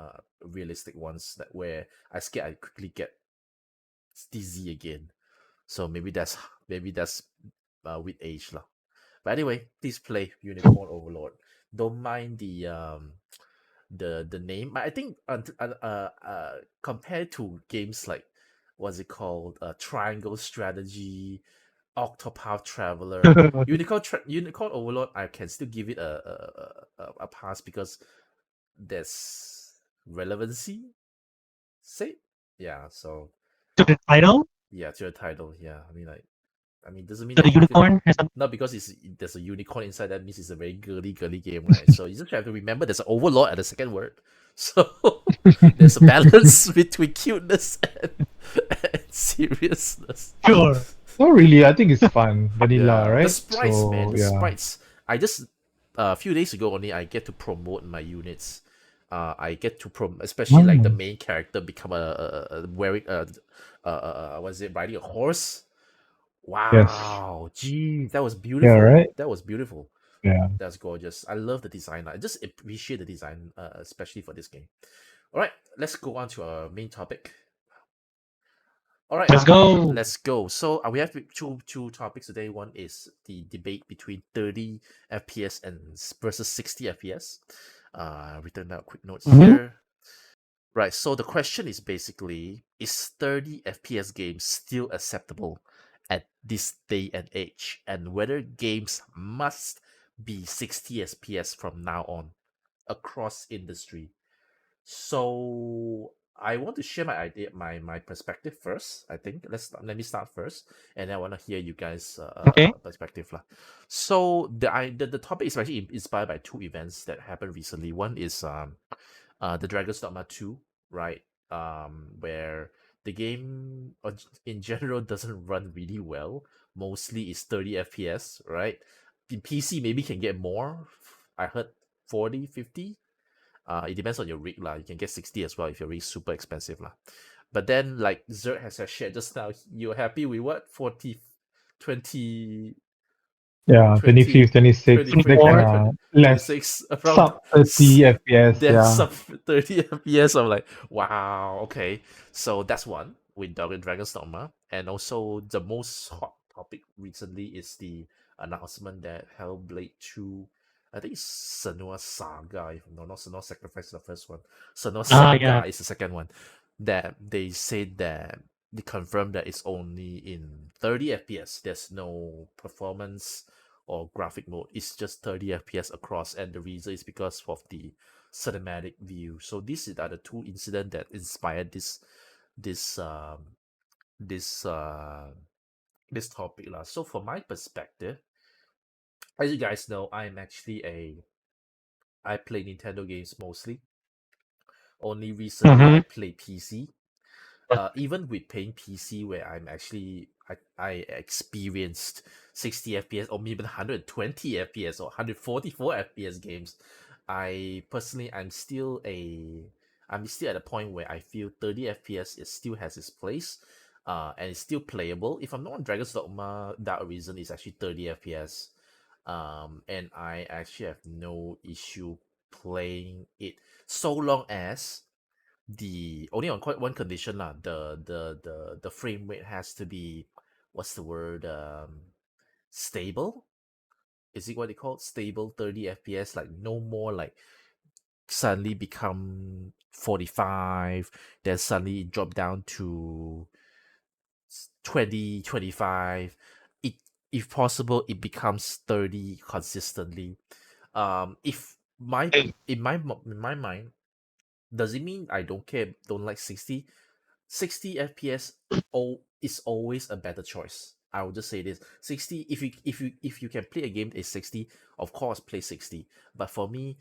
realistic ones that where I scared I quickly get dizzy again. So maybe that's with age lah. But anyway, please play Unicorn Overlord. Don't mind the name. I think compared to games like what's it called, Triangle Strategy, Octopath Traveler, Unicorn Overlord, I can still give it a pass because there's relevancy. Say, yeah. So To the title, yeah, to the title. Yeah, I mean, doesn't mean to that the you could unicorn has some. not because there's a unicorn inside. That means it's a very girly game, right? So you just have to remember there's an overlord at the second word. So there's a balance between cuteness and seriousness. Sure. Not really. I think it's fun, vanilla, Yeah, the right? sprites, man, So the yeah. sprites. I just a few days ago only I get to promote my units. I get to especially like the Mm. main character become a wearing was it riding a horse? Yes. Wow, gee, that was Yeah. beautiful. Right. That was beautiful. Yeah. That's gorgeous. I love the design. I just appreciate the design, especially for this game. All right, let's go on to our main topic. All right, Let's go. let's go. So we have two topics today. One is the debate between 30 FPS and versus 60 FPS. Written down quick notes Mm-hmm. here. Right. So the question is basically: is 30 FPS games still acceptable at this day and age, and whether games must be 60 FPS from now on across industry? So I want to share my idea, my perspective first. I think let me start first, and then I want to hear you guys' Okay. perspective lah. So the topic is actually inspired by two events that happened recently. One is the Dragon's Dogma 2, right? Where the game in general doesn't run really well. Mostly is 30 FPS, right? In PC maybe can get more. I heard 40, 50. It depends on your rig lah. You can get 60 as well if your rig super expensive lah. But then like Zerg has shared just now, you're happy with what? 40, 20, Yeah. 20, 25, 26. They 25, kind 24. 20, of less 26 around sub 30 FPS. there's Yeah. some 30 FPS. I'm like, wow, okay. So that's one with Dragon's Dogma. And also the most hot topic recently is the announcement that Hellblade 2, I think it's Senua Saga, if no, not Senua Sacrifice is the first one. Senua Ah, Saga yeah. is the second one. That they said that they confirmed that it's only in 30 FPS. There's no performance or graphic mode. It's just 30 FPS across, and the reason is because of the cinematic view. So these are the two incidents that inspired this this uh this topic lah. So from my perspective, as you guys know, I play Nintendo games mostly. Only recently I Mm-hmm. play PC. Even with playing PC, where I experienced 60 FPS or maybe 120 FPS or 144 FPS games, I'm still at a point where I feel 30 FPS it still has its place, and it's still playable. If I'm not on Dragon's Dogma, that reason is actually 30 FPS, and I actually have no issue playing it so long as the only on quite one condition lah. The frame rate has to be, what's the word, stable. Is it what they call it? Stable 30 FPS, like no more like suddenly become 45, then suddenly drop down to 20, 25. It, if possible, it becomes 30 consistently. If my in my mind, does it mean I don't care, don't like 60? 60 FPS is always a better choice. I will just say this. 60, if you can play a game that is 60, of course play 60. But for me,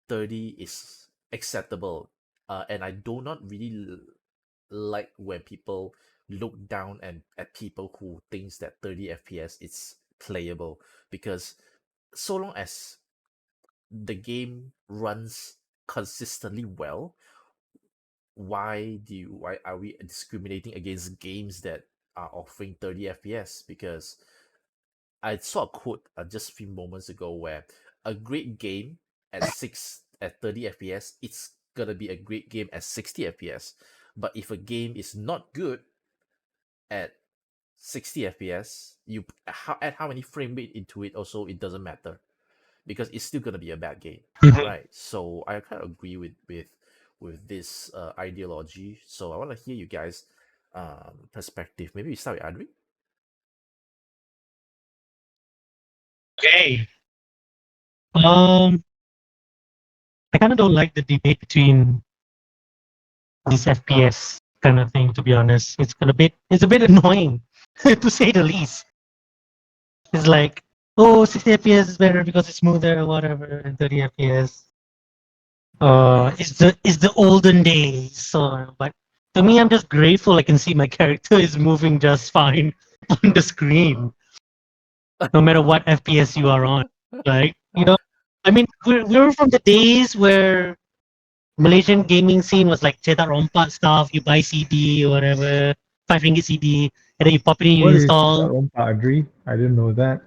30 is acceptable. And I do not really like when people look down at people who thinks that 30 FPS is playable, because so long as the game runs consistently well, why are we discriminating against games that are offering 30 FPS? Because I saw a quote just a few moments ago where a great game at 30 FPS, it's gonna be a great game at 60 FPS. But if a game is not good at 60 FPS, you add how many frame rate into it, also it doesn't matter because it's still gonna be a bad game, Mhm. right? So I kind of agree with this ideology. So I want to hear you guys' perspective. Maybe we start with Adri. Okay. Um, I kind of don't like the debate between this FPS kind of thing. To be honest, it's a bit annoying, to say the least. It's like, oh, 60 FPS is better because it's smoother or whatever, and 30 FPS. It's the olden days. So, but to me, I'm just grateful I can see my character is moving just fine on the screen, no matter what FPS you are on. Like, I mean, we're from the days where Malaysian gaming scene was like cetak rompak stuff. You buy CD or whatever, ringgit CD, and then you pop it in, you What is Cetak install. Rompak, Adri? I didn't know that.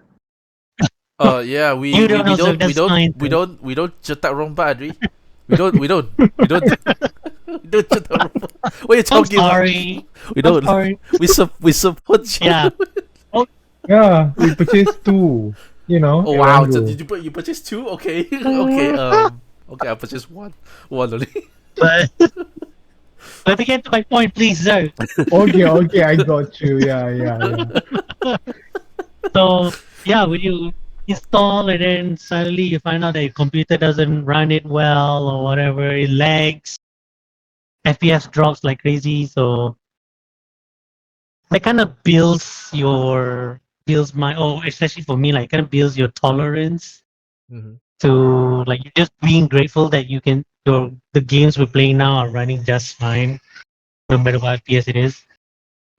Yeah, we You we, don't we know, so don't we that's don't fine. we don't we don't cetak rompak, Adri. We don't we don't cetak rompak. What are you I'm talking about? sorry. We I'm don't. sorry. We support you. Yeah. Oh, Yeah, we purchased two. Oh In wow! one go. You purchased two? Okay, okay. Okay. I purchased one only. but to get to my point, please, sir. Okay, I got you. Yeah. So yeah, when you install and then suddenly you find out that your computer doesn't run it well or whatever, it lags, FPS drops like crazy. So that kind of builds my especially for me, like kind of builds your tolerance Mm-hmm. to like you just being grateful that you can the games we're playing now are running just fine, no matter what FPS it is.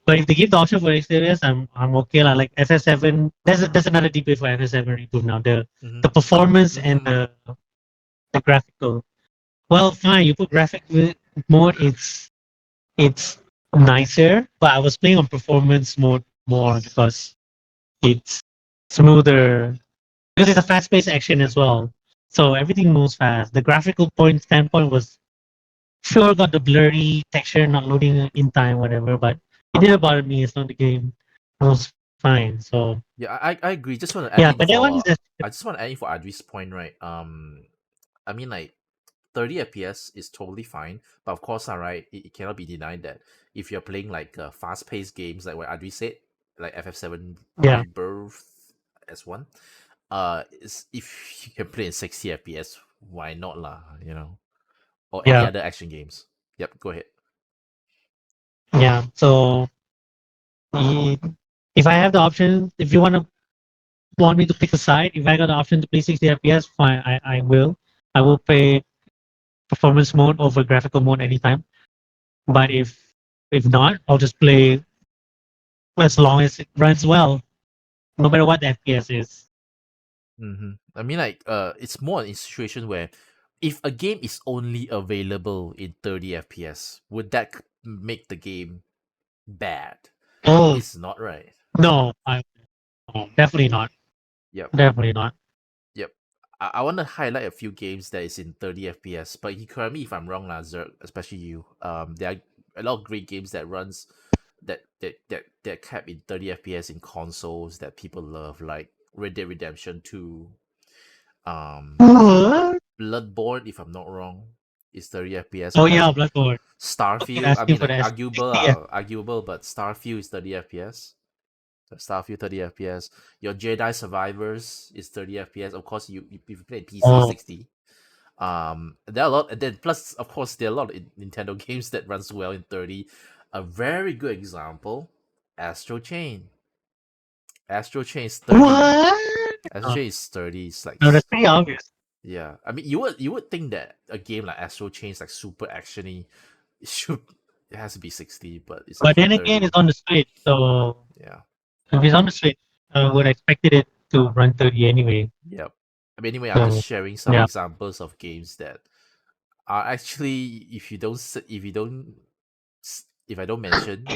But if they give the option for experience, I'm okay. Like FS7, there's another debate for FS7 reboot now. Mm-hmm. The performance and Mm-hmm. the graphical. Well, fine, you put graphic mode, it's nicer. But I was playing on performance mode more because it's smoother. Because it's a fast-paced action as well, so everything moves fast. The graphical point standpoint was sure got the blurry texture not loading in time, whatever, but it didn't bother me. It's not the game. It was fine. So Yeah, I agree. Just want to add yeah, in but that one is for just I just want to add in for Adri's point, right? I mean like 30 FPS is totally fine, but of course, right, it cannot be denied that if you're playing like fast-paced games, like what Adri said, like FF7 yeah, Rebirth as one, if you can play in 60 FPS, why not lah? Or any yeah, other action games. Yep, go ahead. yeah. So eh, if I have the option, if you want me to pick a side, if I got the option to play 60 FPS, fine, I will. I will play performance mode over graphical mode anytime. But if not, I'll just play as long as it runs well, no matter what the FPS is. Mm-hmm. I mean, like, it's more in situation where if a game is only available in 30 FPS, would that make the game bad? Oh It's not, right? no, definitely not. Yep, Definitely not. yep. I want to highlight a few games that is in 30 FPS, but you correct me if I'm wrong, lah, Zerg, especially you. There are a lot of great games that runs that cap in 30 FPS in consoles that people love, like Red Dead Redemption 2, um, What? Bloodborne, if I'm not wrong, is 30 FPS Oh plus yeah, Bloodborne. I was Starfield. I asking mean, for like that. arguable, Yeah. arguable, but Starfield is 30 FPS. So Starfield 30 FPS. Your Jedi Survivors is 30 FPS. Of course, if you play PC Oh. 60. There are a lot, and then plus, of course, there are a lot of Nintendo games that runs well in 30. A very good example, Astro Chain. Astro Chain is 30. What? Astro Oh, Chain is 30. It's like no, that's pretty obvious. yeah. I mean, you would think that a game like Astro Chain is like super actiony. It has to be 60, but it's But actually then again, 30. it's on the Switch, so Yeah. if it's on the Switch, I would expected it to run 30 anyway. Yep. I mean, anyway, I'm just So sharing some yeah. examples of games that are actually, if I don't mention,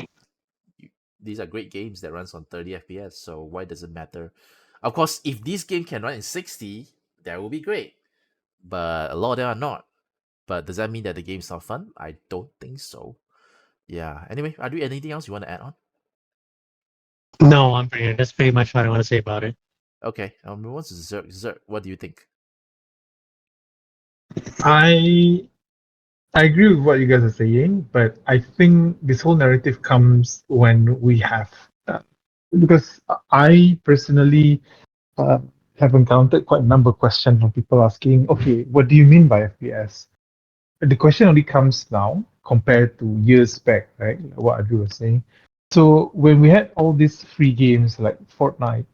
these are great games that runs on 30 FPS. So why does it matter? Of course, if this game can run in 60, that would be great. But a lot of them are not. But does that mean that the game's not fun? I don't think so. Yeah. Anyway, Adu, anything else you want to add on? No, I'm pretty. That's pretty much what I want to say about it. Okay, move on to Zerg. Zerg, what do you think? I I agree with what you guys are saying, but I think this whole narrative comes when we have because I personally uh, have encountered quite a number of questions from people asking, okay, what do you mean by FPS? The question only comes now compared to years back, right? Like what Andrew was saying. So when we had all these free games like Fortnite,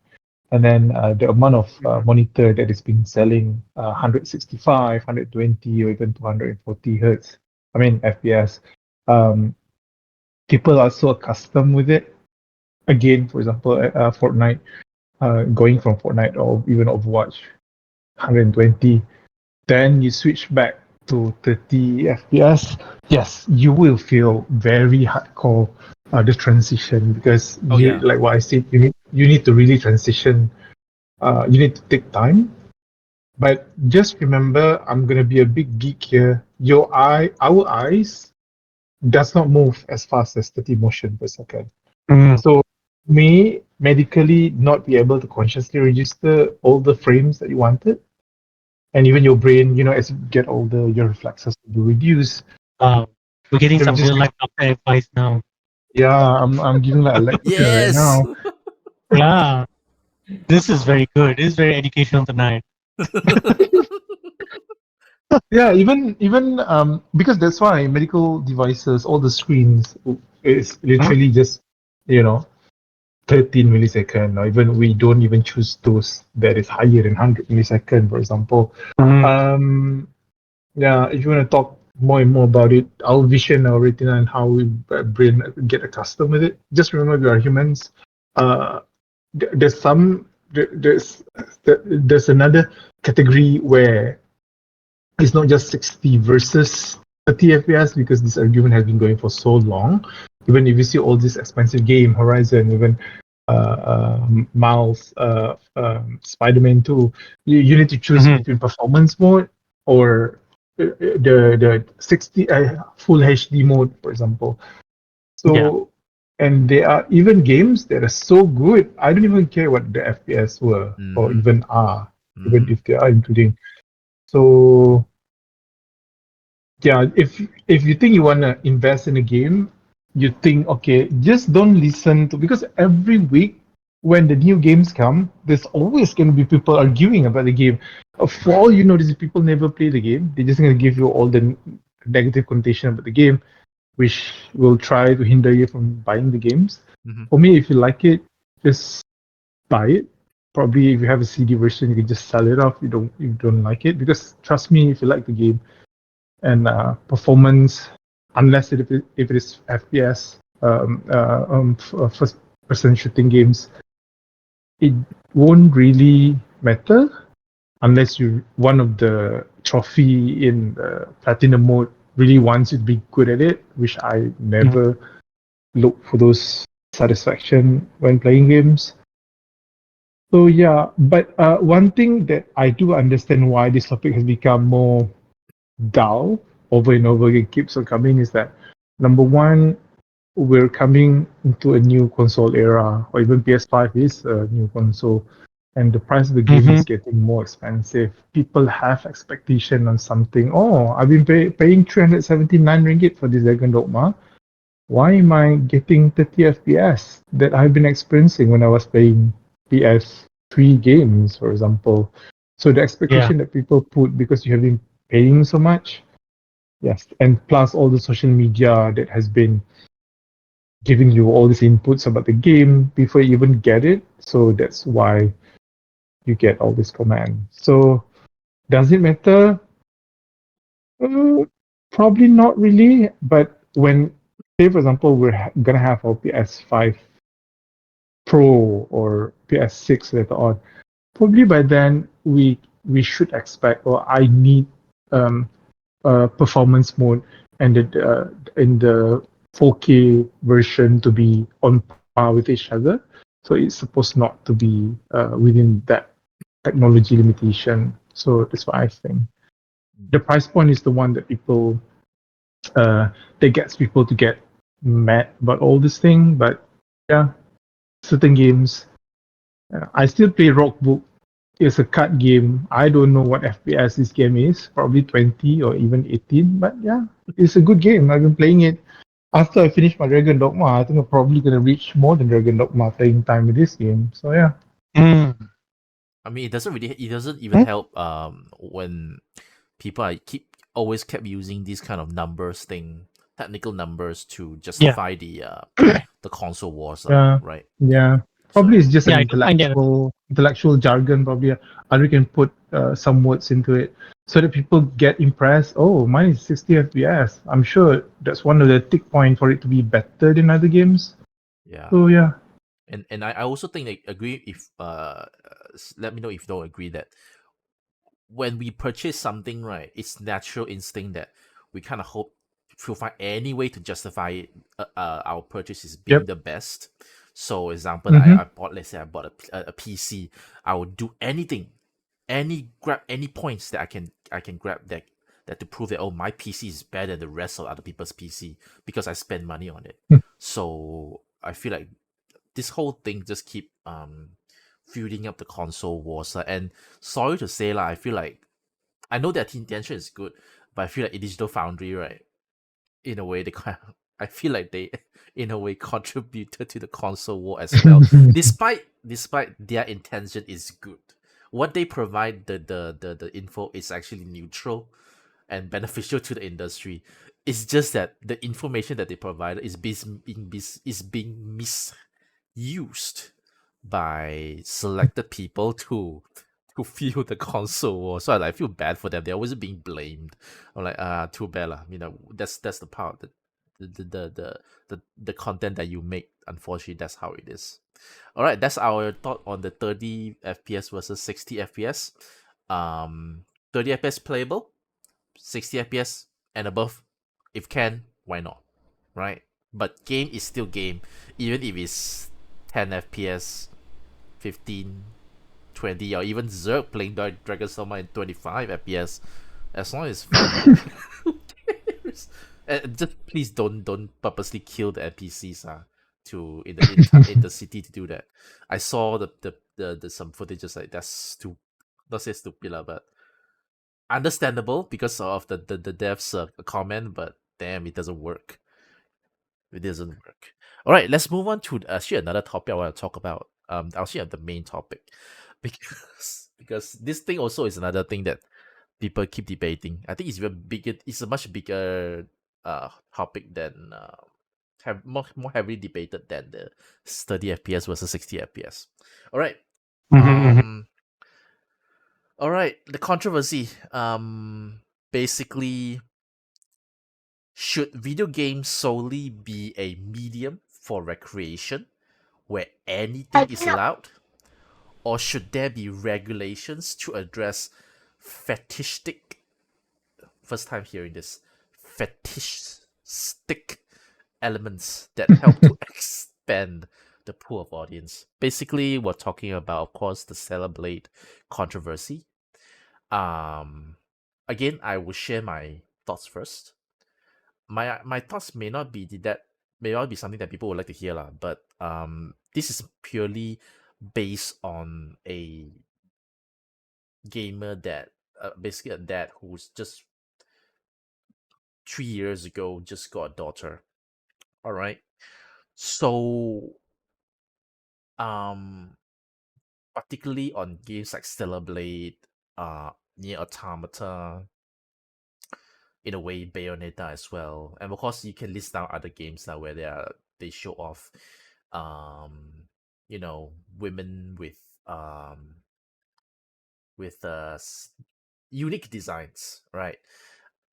and then the amount of monitor that is being selling 165, 120, or even 240 hertz, I mean FPS, um, people are so accustomed with it. Again, for example, Fortnite, going from Fortnite or even Overwatch 120, then you switch back to 30 FPS, yes, you will feel very hardcore the transition because Oh yeah. like what I said, you need to really transition. You need to take time. But just remember, I'm gonna be a big geek here. Our eyes does not move as fast as 30 motion per second. Mm. So may medically not be able to consciously register all the frames that you wanted. And even your brain, as you get older, your reflexes will reduce. We're getting They're some just real life doctor advice now. yeah, I'm giving that a lecture right Yes. now. Yeah, this is very good. This is very educational tonight. Yeah, even because that's why medical devices, all the screens is literally just, you know, 13 millisecond, or even we don't even choose those that is higher than 100 millisecond, for example. Mhm. Um, yeah, if you want to talk more and more about it, our vision, our retina, and how we brain get accustomed with it. Just remember, we are humans. Uh, there's some there's another category where it's not just 60 versus 30 FPS because this argument has been going for so long. Even if you see all this expensive game, Horizon, even Miles, Spider-Man 2, you need to choose Mhm. between performance mode or the 60 full HD mode, for example. Yeah. So, and there are even games that are so good. I don't even care what the FPS were or Mm-hmm. even are, even Mm-hmm. if they are including. So yeah, if you think you want to invest in a game, you think, okay, just don't listen to, because every week when the new games come, there's always going to be people arguing about the game. For all you know, these people never play the game. They're just going to give you all the negative connotation about the game, which will try to hinder you from buying the games. Mm-hmm. For me, if you like it, just buy it. Probably if you have a CD version, you can just sell it off. You don't like it, because trust me, if you like the game and performance, unless if it is FPS, first person shooting games, it won't really matter unless you one of the trophy in the platinum mode really wants you to be good at it, which I Mhm. never look for those satisfaction when playing games. So yeah, but one thing that I do understand why this topic has become more dull over and over again, keeps on coming, is that number one, we're coming into a new console era, or even PS5 is a new console, and the price of the game Mhm. is getting more expensive. People have expectation on something. Oh, I've been paying 379 ringgit for this Dragon Dogma. Why am I getting 30 FPS that I've been experiencing when I was playing PS3 games, for example? So the Yeah. expectation that people put because you have been paying so much, yes, and plus all the social media that has been giving you all these inputs about the game before you even get it. So that's why you get all these commands. So does it matter? Uh, Probably not really. But when, say, for example, we're gonna have our PS5 Pro or PS6 later on, probably by then we should expect, or I need um, performance mode and in the 4K version to be on par with each other. So it's supposed not to be within that technology limitation. So that's what I think. The price point is the one that people that gets people to get mad about all this thing. But yeah, certain games. I still play Rockbook. It's a card game. I don't know what FPS this game is. Probably 20 or even 18. But yeah, it's a good game. I've been playing it. After I finish my Dragon Dogma, I think I'm probably gonna reach more than Dragon Dogma playing time with this game. So yeah. Mm. I mean, it doesn't even Hmm? help when people always kept using these kind of numbers thing, technical numbers to Yeah. justify the console wars, Yeah. right? Yeah. Probably it's So just an Yeah, I do find that. intellectual jargon. Probably, or we can put some words into it so that people get impressed. Oh, mine is 60 FPS. I'm sure that's one of the tick point for it to be better than other games. yeah, So yeah. and I also think I agree if let me know if you don't agree that when we purchase something, right, it's natural instinct that we kind of hope to find any way to justify it, our purchase is being Yep. the best. So, example, Mm-hmm. I bought, let's say I bought a PC, I would do anything, grab any points that I can grab that to prove that, oh, my PC is better than the rest of other people's PC because I spend money on it. So I feel like this whole thing just keep fueling up the console wars, and sorry to say I feel like I know that intention is good, but I feel like Digital Foundry, right, in a way they kind of, I feel like they in a way contributed to the console war as well. Despite their intention is good, what they provide, the info is actually neutral and beneficial to the industry. It's just that the information that they provide is being misused by selected people to fuel the console war. So I feel bad for them. They're always being blamed. I'm like, too bad lah. You know, that's the part that the content that you make. Unfortunately, that's how it is. All right, that's our thought on the 30 FPS versus 60 FPS. 30 FPS playable, 60 FPS and above. If can, why not? Right? But game is still game, even if it's 10 FPS, 15, 20, or even Zergg playing Dragon's Dogma in 25 FPS. As long as it's fun, right? Who cares? Just please don't purposely kill the NPCs to in the city to do that. I saw the some footages like that's too, not say stupid but understandable because of the devs comment, but damn, it doesn't work. It doesn't work. All right, let's move on to actually another topic I want to talk about. I'll share the main topic because this thing also is another thing that people keep debating. I think it's even bigger. It's a much bigger topic than have more heavily debated than the 30 FPS versus 60 FPS. All right. Mhm, Um. All right. The controversy. Basically, should video games solely be a medium for recreation where anything is allowed? Or should there be regulations to address fetishistic, first time hearing this, fetishistic elements that help to expand the pool of audience? Basically, we're talking about, of course, the Cellerblade controversy. Um, Again, I will share my thoughts first. My thoughts may not be something that people would like to hear lah, but this is purely based on a gamer that basically a dad who's just 3 years ago just got a daughter. All right, so um particularly on games like Stellar Blade, Near Automata, in a way Bayonetta as well, and of course you can list down other games now where they show off um women um with unique designs, right?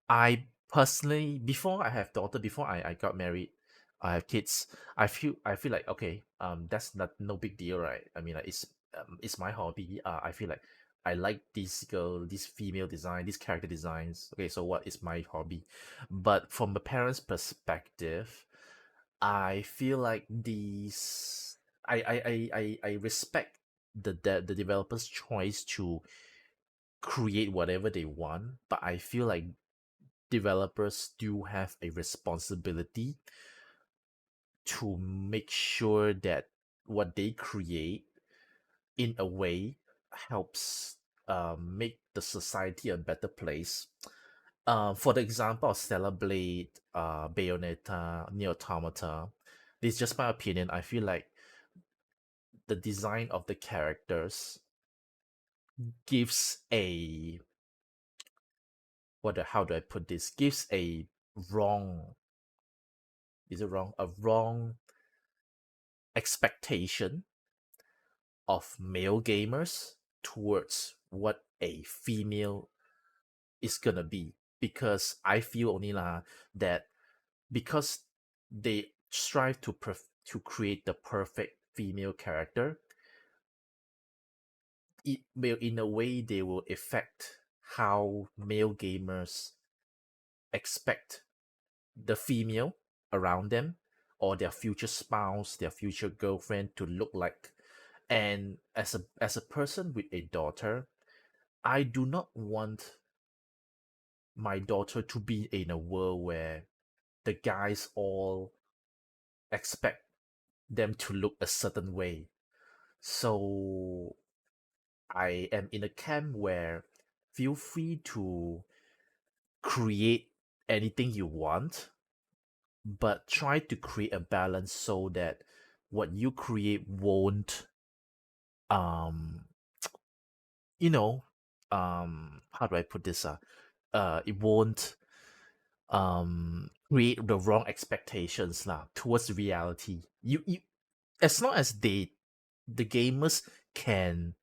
I personally, before I have daughter, before I got married, I have kids, I feel like, okay, that's not no big deal, right? I mean, like, it's my hobby. I feel like I like this female design, these character designs. Okay, so what is my hobby? But from the parents' perspective, I feel like these I respect the developer's choice to create whatever they want, but I feel like developers do have a responsibility to make sure that what they create in a way helps make the society a better place. For the example of Stellar Blade, Bayonetta, Nier Automata, this is just my opinion. I feel like the design of the characters gives a how do I put this? Gives a wrong is it wrong? A wrong expectation of male gamers towards what a female is gonna be. Because I feel only that because they strive to create the perfect female character, it will in a way they will affect how male gamers expect the female around them or their future spouse, their future girlfriend to look like. And as a person with a daughter, I do not want my daughter to be in a world where the guys all expect them to look a certain way. So I am in a camp where feel free to create anything you want, but try to create a balance so that what you create won't um you know how do I put this it won't create the wrong expectations towards reality. You as long as the gamers can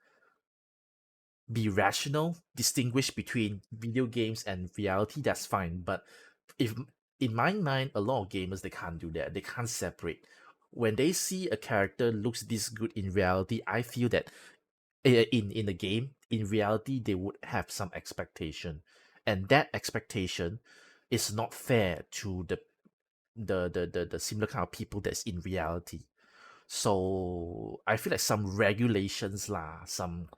be rational, distinguish between video games and reality, that's fine. But if in my mind, a lot of gamers they can't do that. They can't separate. When they see a character looks this good in reality, I feel that in the game, in reality, they would have some expectation, and that expectation is not fair to the similar kind of people that's in reality. So I feel like some regulations some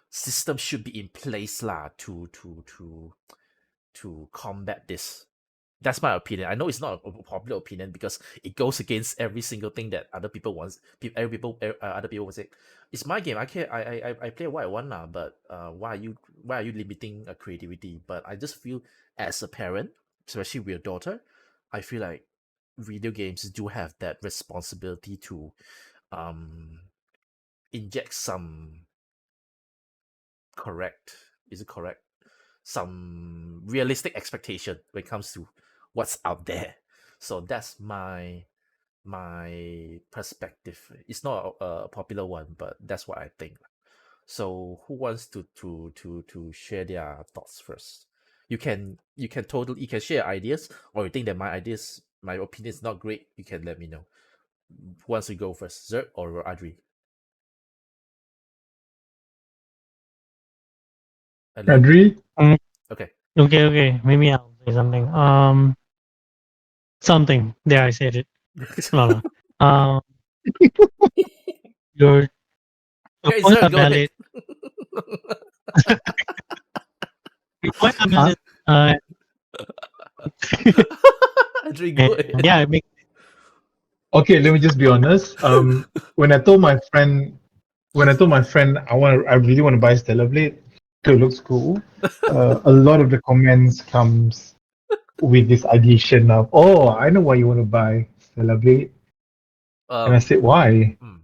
system should be in place to combat this. That's my opinion. I know it's not a popular opinion because it goes against every single thing that other people wants. Other people will say, "It's my game. I can I play what I want now." But why are you limiting creativity? But I just feel as a parent, especially with your daughter, I feel like video games do have that responsibility to um inject some correct is it correct some realistic expectation when it comes to what's out there. So that's my perspective. It's not a popular one, but that's what I think. So who wants to share their thoughts first? You can share ideas, or you think that my opinion is not great, you can let me know. Who wants to go first, Zerg or Adri? Adri? Adri? Okay. Okay. Maybe I'll say something. Something. There, I said it. No. Um, your Okay, points Zerg, are go ahead. valid. Your points are Huh? valid. Adri, go ahead. Yeah, it makes Okay, let me just be honest. When I told my friend, I really want to buy Stellar Blade, it looks cool. A lot of the comments comes with this ideation of, oh, I know why you want to buy Stellar Blade, and I said, why? Hmm.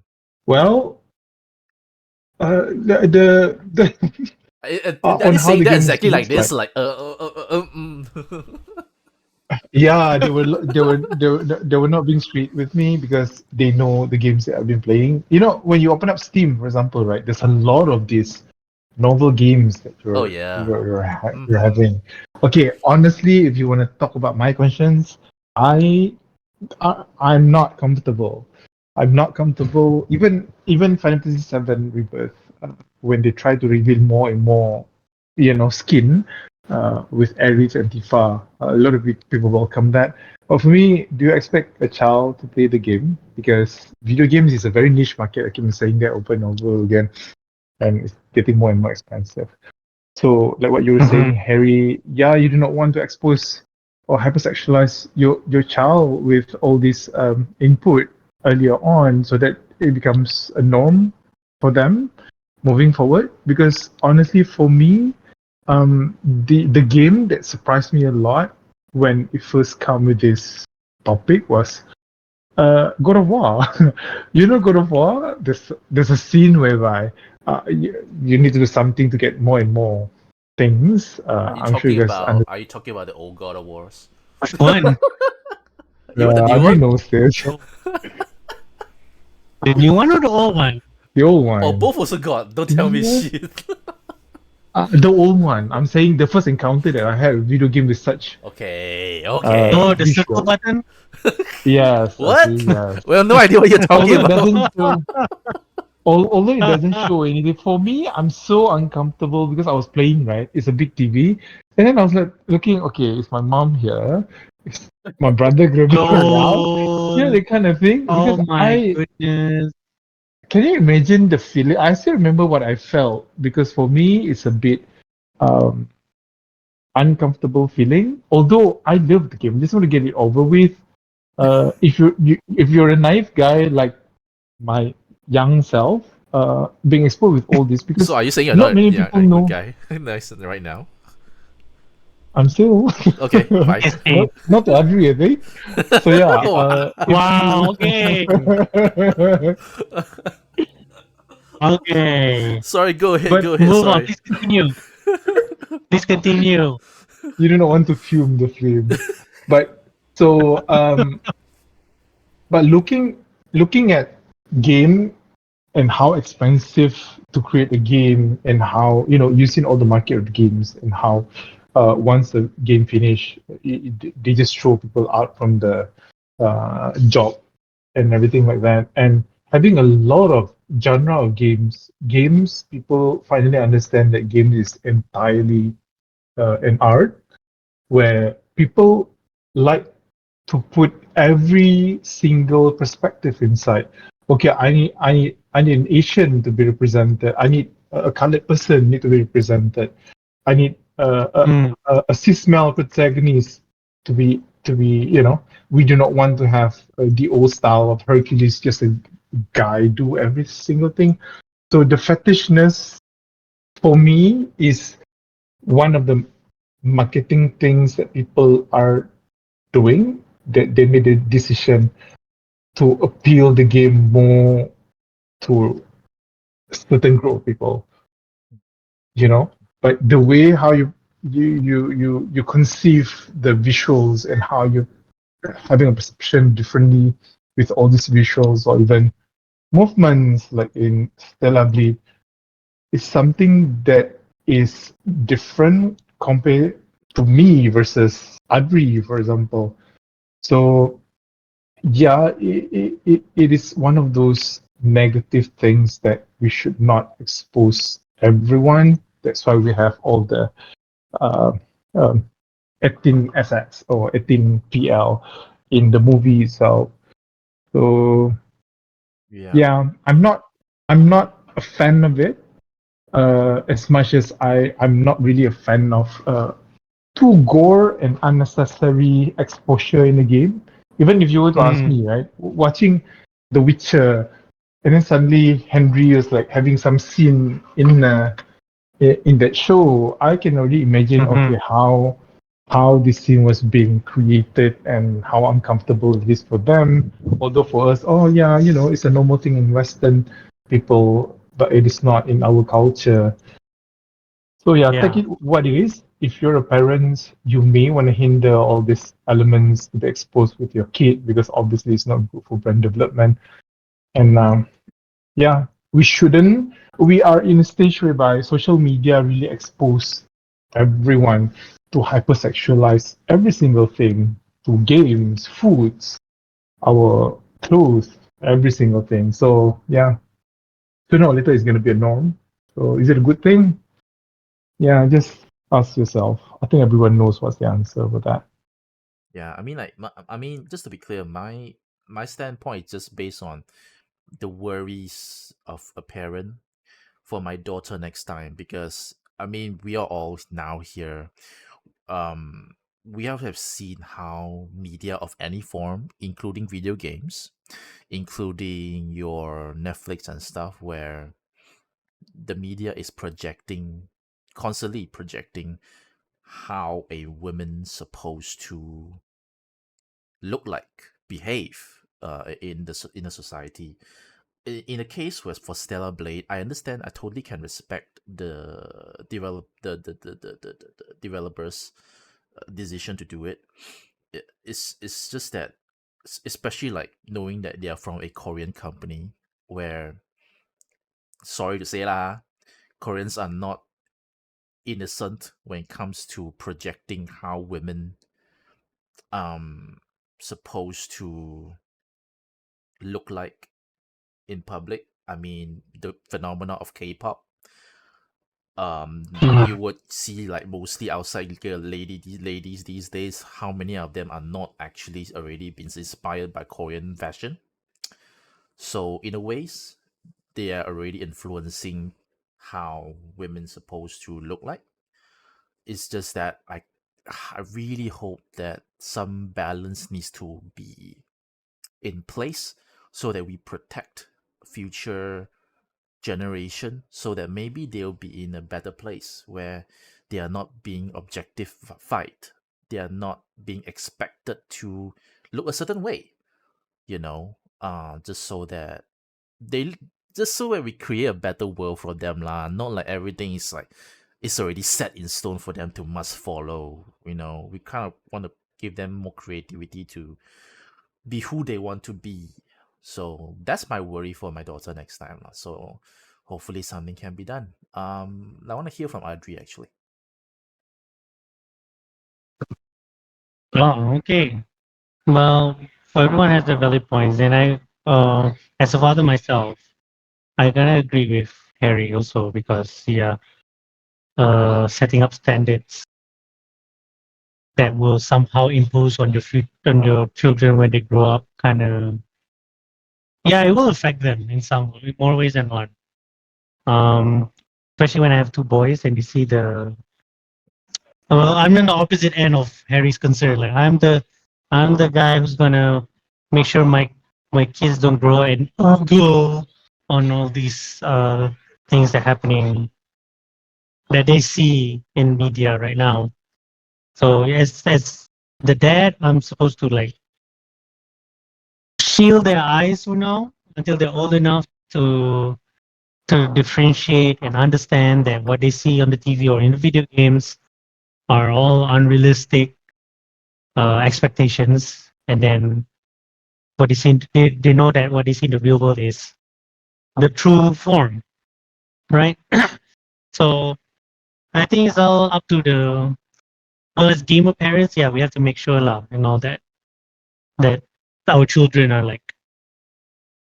Well, the Are on they how saying the that game exactly like looks this? like. Like Yeah, they were not being straight with me because they know the games that I've been playing. You know, when you open up Steam, for example, right? There's a lot of these novel games that Oh you're yeah. you're you're, ha- you're Mm-hmm. having. Okay, honestly, if you want to talk about my conscience, I, I'm not comfortable. I'm not comfortable. Even Final Fantasy VII Rebirth, when they try to reveal more and more, skin with Aerith and Tifa, a lot of people welcome that. But for me, do you expect a child to play the game? Because video games is a very niche market. I keep saying that over and over again, and it's getting more and more expensive. So, like what you were saying, Harry, yeah, you do not want to expose or hypersexualize your child with all this input earlier on, so that it becomes a norm for them moving forward. Because honestly, for me, the game that surprised me a lot when it first came with this topic was God of War. You know God of War. There's a scene whereby you need to do something to get more and more things. I'm sure you guys understand. Are you talking about the old God of Wars? Which one? You want the new Adri one? knows this. The new one or the old one? The old Oh, one. both also God. Don't tell me Yeah. shit. The old one. I'm saying the first encounter that I had with video game with such Okay, Oh, okay. the circle visual. button. Yes, What? Adri, yes. Well, no idea what you're talking Although it about. doesn't show, although it doesn't show anything, for me, I'm so uncomfortable because I was playing, right? It's a big TV. And then I was like looking, okay, is my mom here? Is my brother gonna be around? You know, LOL. that kind of thing. Oh Because my goodness. can you imagine the feeling? I still remember what I felt because for me, it's a bit um, uncomfortable feeling. Although I love the game, just want to get it over with. If you're a naive guy like my young self, being exposed with all this So because are you saying you're not not many yeah, people a good know. guy? Nice right now. I'm still Okay, fine. Yes, hey. not to agree, I think. So yeah, Wow. Wow. Okay. Okay. Sorry, go ahead, but go ahead, Move on. sorry. Please continue. Please continue. you do not want to fume the flame. But so but looking at game and how expensive to create a game and how you've seen all the market of games and how once the game finish they just throw people out from the job and everything like that, and having a lot of genre of games people finally understand that game is entirely an art where people like to put every single perspective inside. Okay, I need an Asian to be represented. I need a colored person need to be represented. I need Mm. a cis male protagonist to be. We do not want to have the old style of Hercules, just a guy do every single thing. So the fetishness for me is one of the marketing things that people are doing. That they made a decision to appeal the game more to a certain group of people, but the way how you conceive the visuals and how you having a perception differently with all these visuals or even movements like in Stellar Bleed is something that is different compared to me versus Adri, for example. So yeah, it is one of those negative things that we should not expose everyone. That's why we have all the uh, um, 18 SS or 18 PL in the movie itself. So Yeah. yeah, I'm not a fan of it as much as I'm not really a fan of too gore and unnecessary exposure in the game. Even if you were to ask Mm. me, right, watching The Witcher, and then suddenly Henry is like having some scene in that show, I can already imagine, Mm-hmm. okay, how this scene was being created and how uncomfortable it is for them. Although for us, oh yeah, it's a normal thing in Western people, but it is not in our culture. So yeah, take Yeah. it what it is. If you're a parent, you may want to hinder all these elements to be exposed with your kid because obviously it's not good for brain development. And yeah, we shouldn't. We are in a stage whereby social media really expose everyone to hypersexualize every single thing, to games, foods, our clothes, every single thing. So yeah, sooner or later it's going to be a norm. So is it a good thing? Yeah, just ask yourself. I think everyone knows what's the answer for that. Yeah, I mean, just to be clear, my standpoint is just based on the worries of a parent for my daughter next time, because I mean we are all now here. Um, we have seen how media of any form, including video games, including your Netflix and stuff, where the media is constantly projecting how a woman's supposed to look like, behave in a society. In a case where for Stellar Blade, I understand. I totally can respect the developers' decision to do it. It's just that, especially like knowing that they are from a Korean company, where, sorry to say lah, Koreans are not innocent when it comes to projecting how women um supposed to look like in public. I mean, the phenomena of K-pop. You would see like mostly outside girl ladies these days. How many of them are not actually already been inspired by Korean fashion? So in a ways, they are already influencing how women supposed to look like. It's just that I really hope that some balance needs to be in place so that we protect future generation, so that maybe they'll be in a better place where they are not being objectified, they are not being expected to look a certain way, just so that they just so that we create a better world for them lah. Not like everything is like it's already set in stone for them to must follow. We kind of want to give them more creativity to be who they want to be. So that's my worry for my daughter next time lah. So hopefully something can be done. I want to hear from Audrey actually. Oh, okay. Well, everyone has their valid points, and as a father myself, I gotta agree with Harry also because yeah, setting up standards that will somehow impose on on your children when they grow up, kind of yeah, it will affect them in some more ways than one. Um, Especially when I have two boys and you see well, I'm on the opposite end of Harry's concern. Like I'm the guy who's gonna make sure my kids don't grow and go on all these things that happening that they see in media right now. So as the dad, I'm supposed to like shield their eyes for now until they're old enough to differentiate and understand that what they see on the TV or in the video games are all unrealistic expectations, and then what they see, they know that what they see in the real world is the true form, right? So I think it's all up to well, as gamer parents, yeah, we have to make sure that our children are like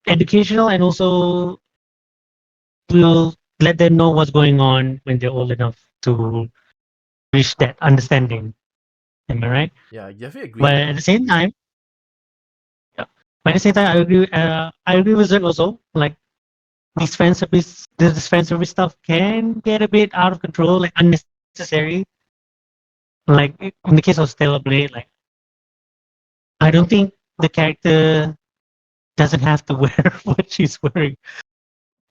educational, and also we'll let them know what's going on when they're old enough to reach that understanding. Am I right? Yeah, I definitely agree But with at that. the same time, yeah, but at the same time, I agree with Zerg also. Like this fan service stuff can get a bit out of control, like unnecessary. Like in the case of Stella Blade, like I don't think the character doesn't have to wear what she's wearing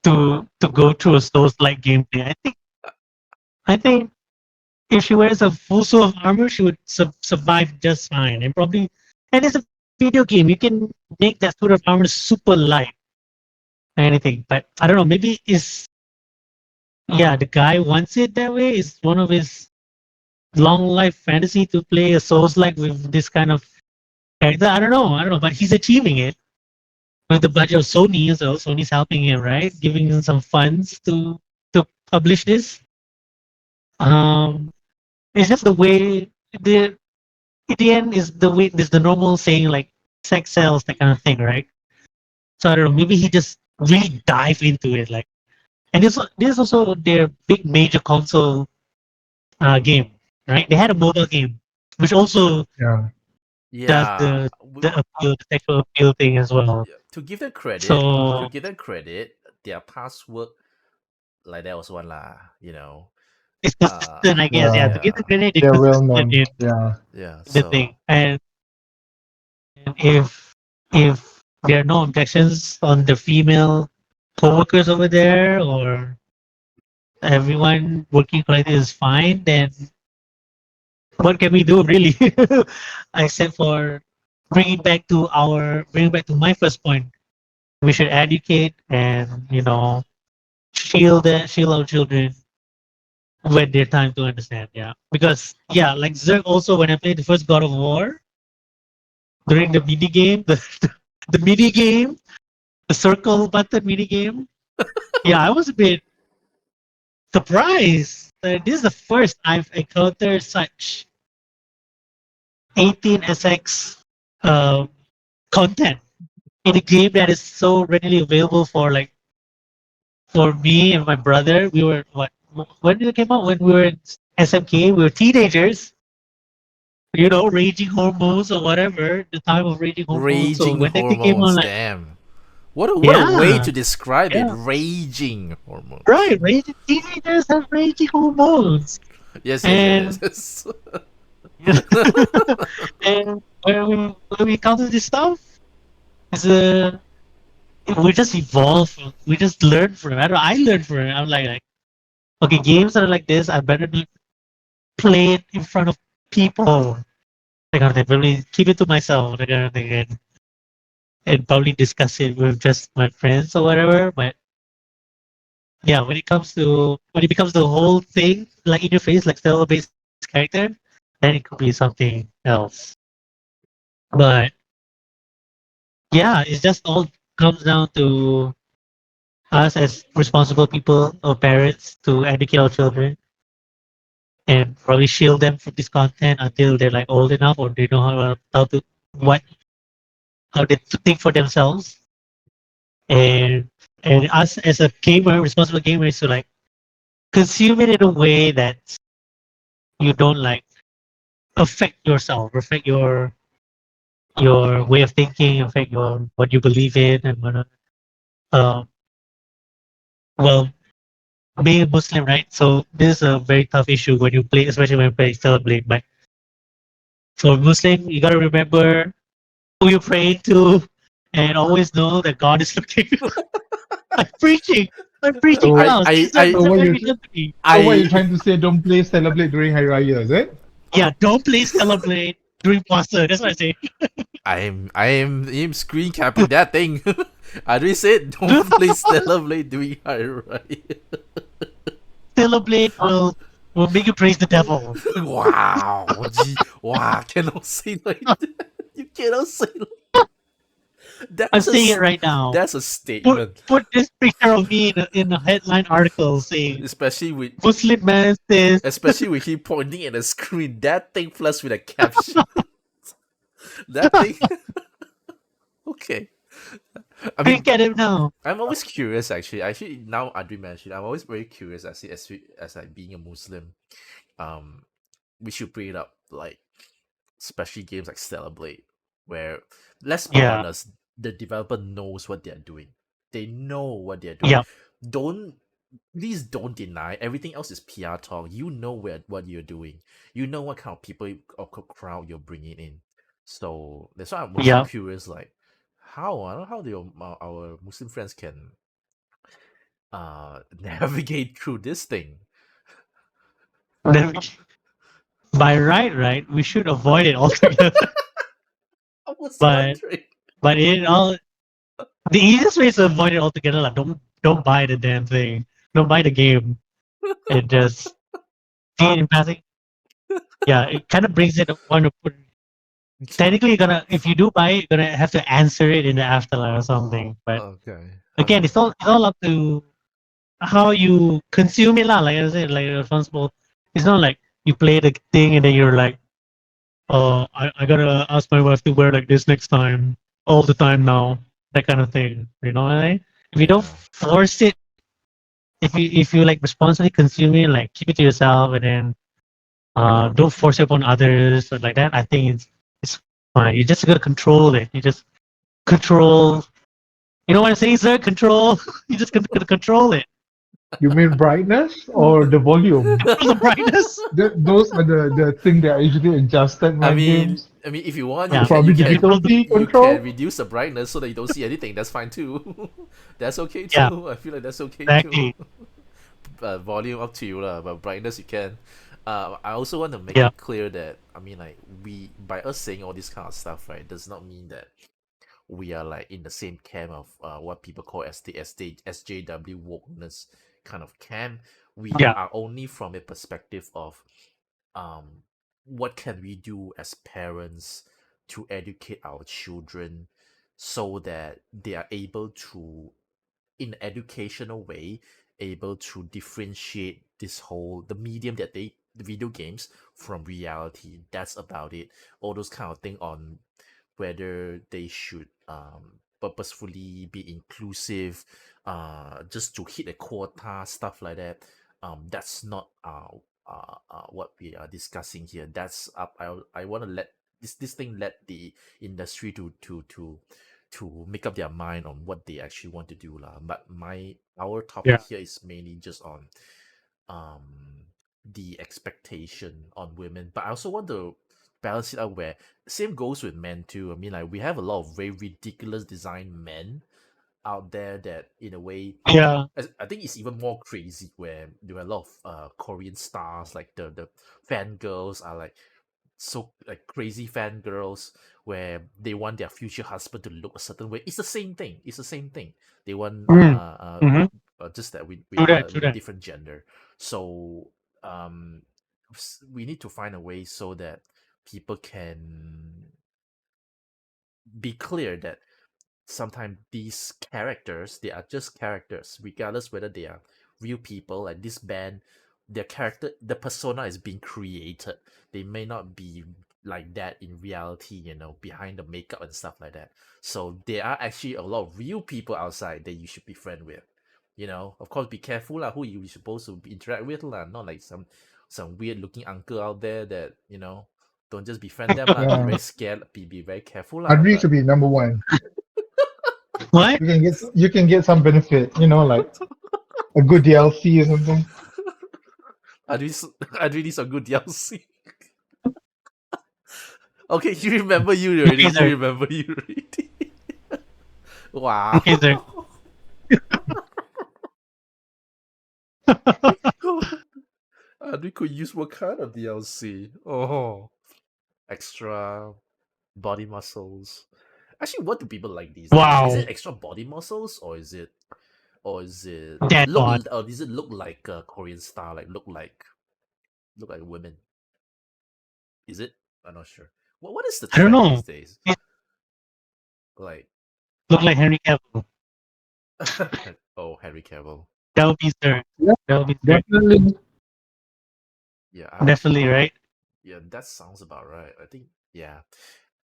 to go through a Souls-like gameplay. I think if she wears a full suit of armor, she would survive just fine, and probably. And it's a video game; you can make that suit of armor super light, or anything. But I don't know. Maybe yeah, the guy wants it that way. It's one of his long life fantasy to play a Souls like with this kind of character. I don't know, but he's achieving it with the budget of Sony. So Sony's helping him, right? Giving him some funds to publish this. Um, it's just the way the in the end is the way there's the normal saying like sex sells, that kind of thing, right? So I don't know. Maybe he just really dive into it, like. And this is also their big major console game, right? They had a mobile game, which also Yeah. does Yeah, the sexual appeal thing as well. yeah, to So give them credit, their past work like that was one lah. It's consistent, I guess. Yeah, to get the grenade, it's They're well consistent known. in Yeah. Yeah. the So thing. And if there are no objections on the female co-workers over there, or everyone working collectively is fine, then what can we do really? Except for bringing back to my first point. We should educate and shield our children when their time to understand. Yeah, because yeah, like Zerg also, when I played the first God of War during the mini game, the mini game, the circle button mini game. Yeah, I was a bit surprised. This is the first I've encountered such 18SX content in a game that is so readily available for me and my brother. We were what when did it came out? When we were in SMK, we were teenagers. Raging hormones or whatever, the time of raging hormones. So raging when that thing came on, hormones. like, Damn. What a way yeah, to describe it. yeah, Raging hormones. right. Raging teenagers have raging hormones, Yes, yes, yes, and yes. and when we encounter this stuff, it's a we just evolve. We just learn from it. I learned from it. I'm like, okay, games that are like this, I better not play it in front of people. That kind of thing. Probably keep it to myself. That kind of thing, and probably discuss it with just my friends or whatever. But yeah, when it becomes the whole thing, like in your face, like stellar based character, then it could be something else. But yeah, it just all comes down to us as responsible people or parents to educate our children and probably shield them from this content until they're like old enough or they know what how they to think for themselves. And and us as a gamer, responsible gamer, is to like consume it in a way that you don't like affect yourself, affect your way of thinking, affect your what you believe in and whatnot. Um, well, being a Muslim, right? So this is a very tough issue when you play, especially when you play Celebrate. But for Muslim, you gotta remember who you pray to, and always know that God is looking. I'm preaching. I'm preaching So, now. See, sir, I so what very you gently. so what you're I trying to say? Don't play celebrate during Hari Raya, is it? Yeah, don't play Celebrate during Puasa. That's what I say. I am screen capping that thing. I already said don't play Stellar Blade doing high right. Celebrate will make you praise the devil. Wow, gee, wow, cannot say like that. You cannot say I'm that's a saying it right now. that's a Put statement. put this picture of me in a headline article saying Especially with Muslim man says especially with him pointing at the screen. That thing plus with a caption. That thing. Okay. I mean, drink at him now. I'm always curious. Actually, now I do mention, I'm always very curious. As like being a Muslim, um, we should bring it up like especially games like Stellar Blade, where let's be Yeah, honest, the developer knows what they're doing. They know what they're doing. yeah, Don't Please don't deny everything else is PR talk. You know what you're doing. You know what kind of people or crowd you're bringing in. So that's why I'm also yeah. curious, like how I don't know how our Muslim friends can navigate through this thing. Then by right, we should avoid it altogether. I was but wondering. but it all the easiest way is to avoid it altogether. Like don't buy the damn thing. Don't buy the game. It just see it in passing. Yeah, it kind of brings it one to put. Technically, you're gonna if you do buy it, you're gonna have to answer it in the afterlife or something. But Okay. again, it's all up to how you consume it lah. Like I said, like responsible. It's not like you play the thing and then you're like, oh, I gotta ask my wife to wear like this next time, all the time now, that kind of thing. You know what I mean? If you don't Yeah. force it, if you like responsibly consume it, like keep it to yourself, and then don't force it upon others or like that. I think it's fine. You just gotta control it. You just control. You know what I'm saying, sir? Control. You just gotta control it. You mean brightness or the volume? The brightness. Those are the thing that I usually adjusted my games. If you want, Yeah. Probably you can difficulty you control. can reduce the brightness so that you don't see anything. That's fine too. That's okay Yeah. too. I feel like that's okay Exactly. too. Volume up to you lah, but brightness you can. I also want to make Yeah. it clear that like we by us saying all this kind of stuff, right, does not mean that we are like in the same camp of what people call SJW wokeness kind of camp. We Yeah. are only from a perspective of um what can we do as parents to educate our children so that they are able to, in an educational way, able to differentiate this whole the medium that the video games from reality. That's about it. All those kind of thing on whether they should purposefully be inclusive, just to hit a quota, stuff like that. That's not what we are discussing here. That's up. I want to let this thing let the industry to make up their mind on what they actually want to do lah. But our topic Yeah. here is mainly just on um the expectation on women. But I also want to balance it out where same goes with men too. I mean, like we have a lot of very ridiculous design men out there that in a way Yeah. I think it's even more crazy where there are a lot of Korean stars, like the fangirls are like so like crazy fangirls where they want their future husband to look a certain way. It's the same thing. It's the same thing. They want Mm-hmm. just that we True are that. with True a that. different gender. So we need to find a way so that people can be clear that sometimes these characters, they are just characters regardless whether they are real people. Like this band, their character, the persona is being created. They may not be like that in reality, behind the makeup and stuff like that. So there are actually a lot of real people outside that you should be friend with. Of course, be careful lah who you supposed to interact with lah, not like some weird looking uncle out there that don't just befriend them lah. Be Yeah. very scared. Be very careful lah. Adri But should be number one. What? You can get some benefit, like a good DLC or something. I really some good DLC. Okay, you remember you already. Okay, sir. You remember you already. Wow. Okay, sir. We could use what kind of DLC? Oh, extra body muscles. Actually, what do people like these days? Wow. Is it extra body muscles or is it Dead bod. or does it look like a Korean star? Like look like women? Is it? I'm not sure. What is the I don't trend know. these days? It Like look like Henry Cavill. oh, Henry Cavill. That would be Zergg. Yeah, That would be Zergg. definitely. Yeah, Definitely, right? yeah, that sounds about right. I think, yeah.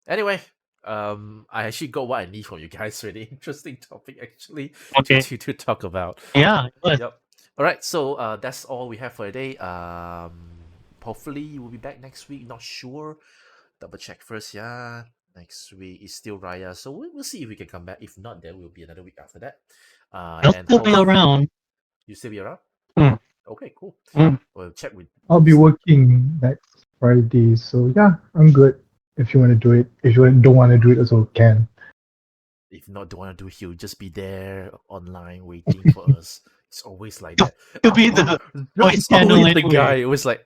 Anyway, I actually got what I need from you guys. Really interesting topic, actually, Okay. to talk about. Yeah, it was. Yep. All right, so that's all we have for today. Hopefully we'll be back next week. Not sure. Double check first. Yeah, next week is still Raya, so we'll see if we can come back. If not, there will be another week after that. I'll And still be around. You still be around? Mm. Okay, cool. Mm. We'll check with. I'll be working next Friday, so yeah, I'm good. If you want to do it, if you don't want to do it, also can. If not, don't want to do it, he'll just be there online waiting for us. It's always like that. To be the voice It's channel always the anyway. guy. It was like,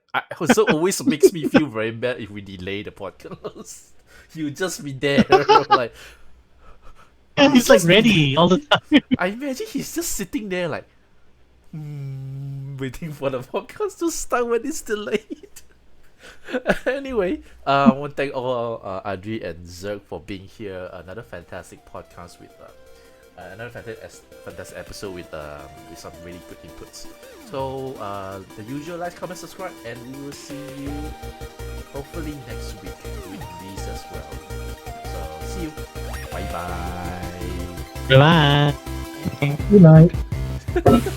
so always makes me feel very bad if we delay the podcast. He'll just be there, like. Yeah, he's like just be ready all the time. I imagine he's just sitting there, like, waiting for the podcast to start when it's delayed. Anyway, I want to thank all Adri and Zergg for being here. Another fantastic podcast with another fantastic episode with some really good inputs. So the usual, like, comment, subscribe, and we will see you hopefully next week with these as well. So see you. Bye bye. Bye. Good night.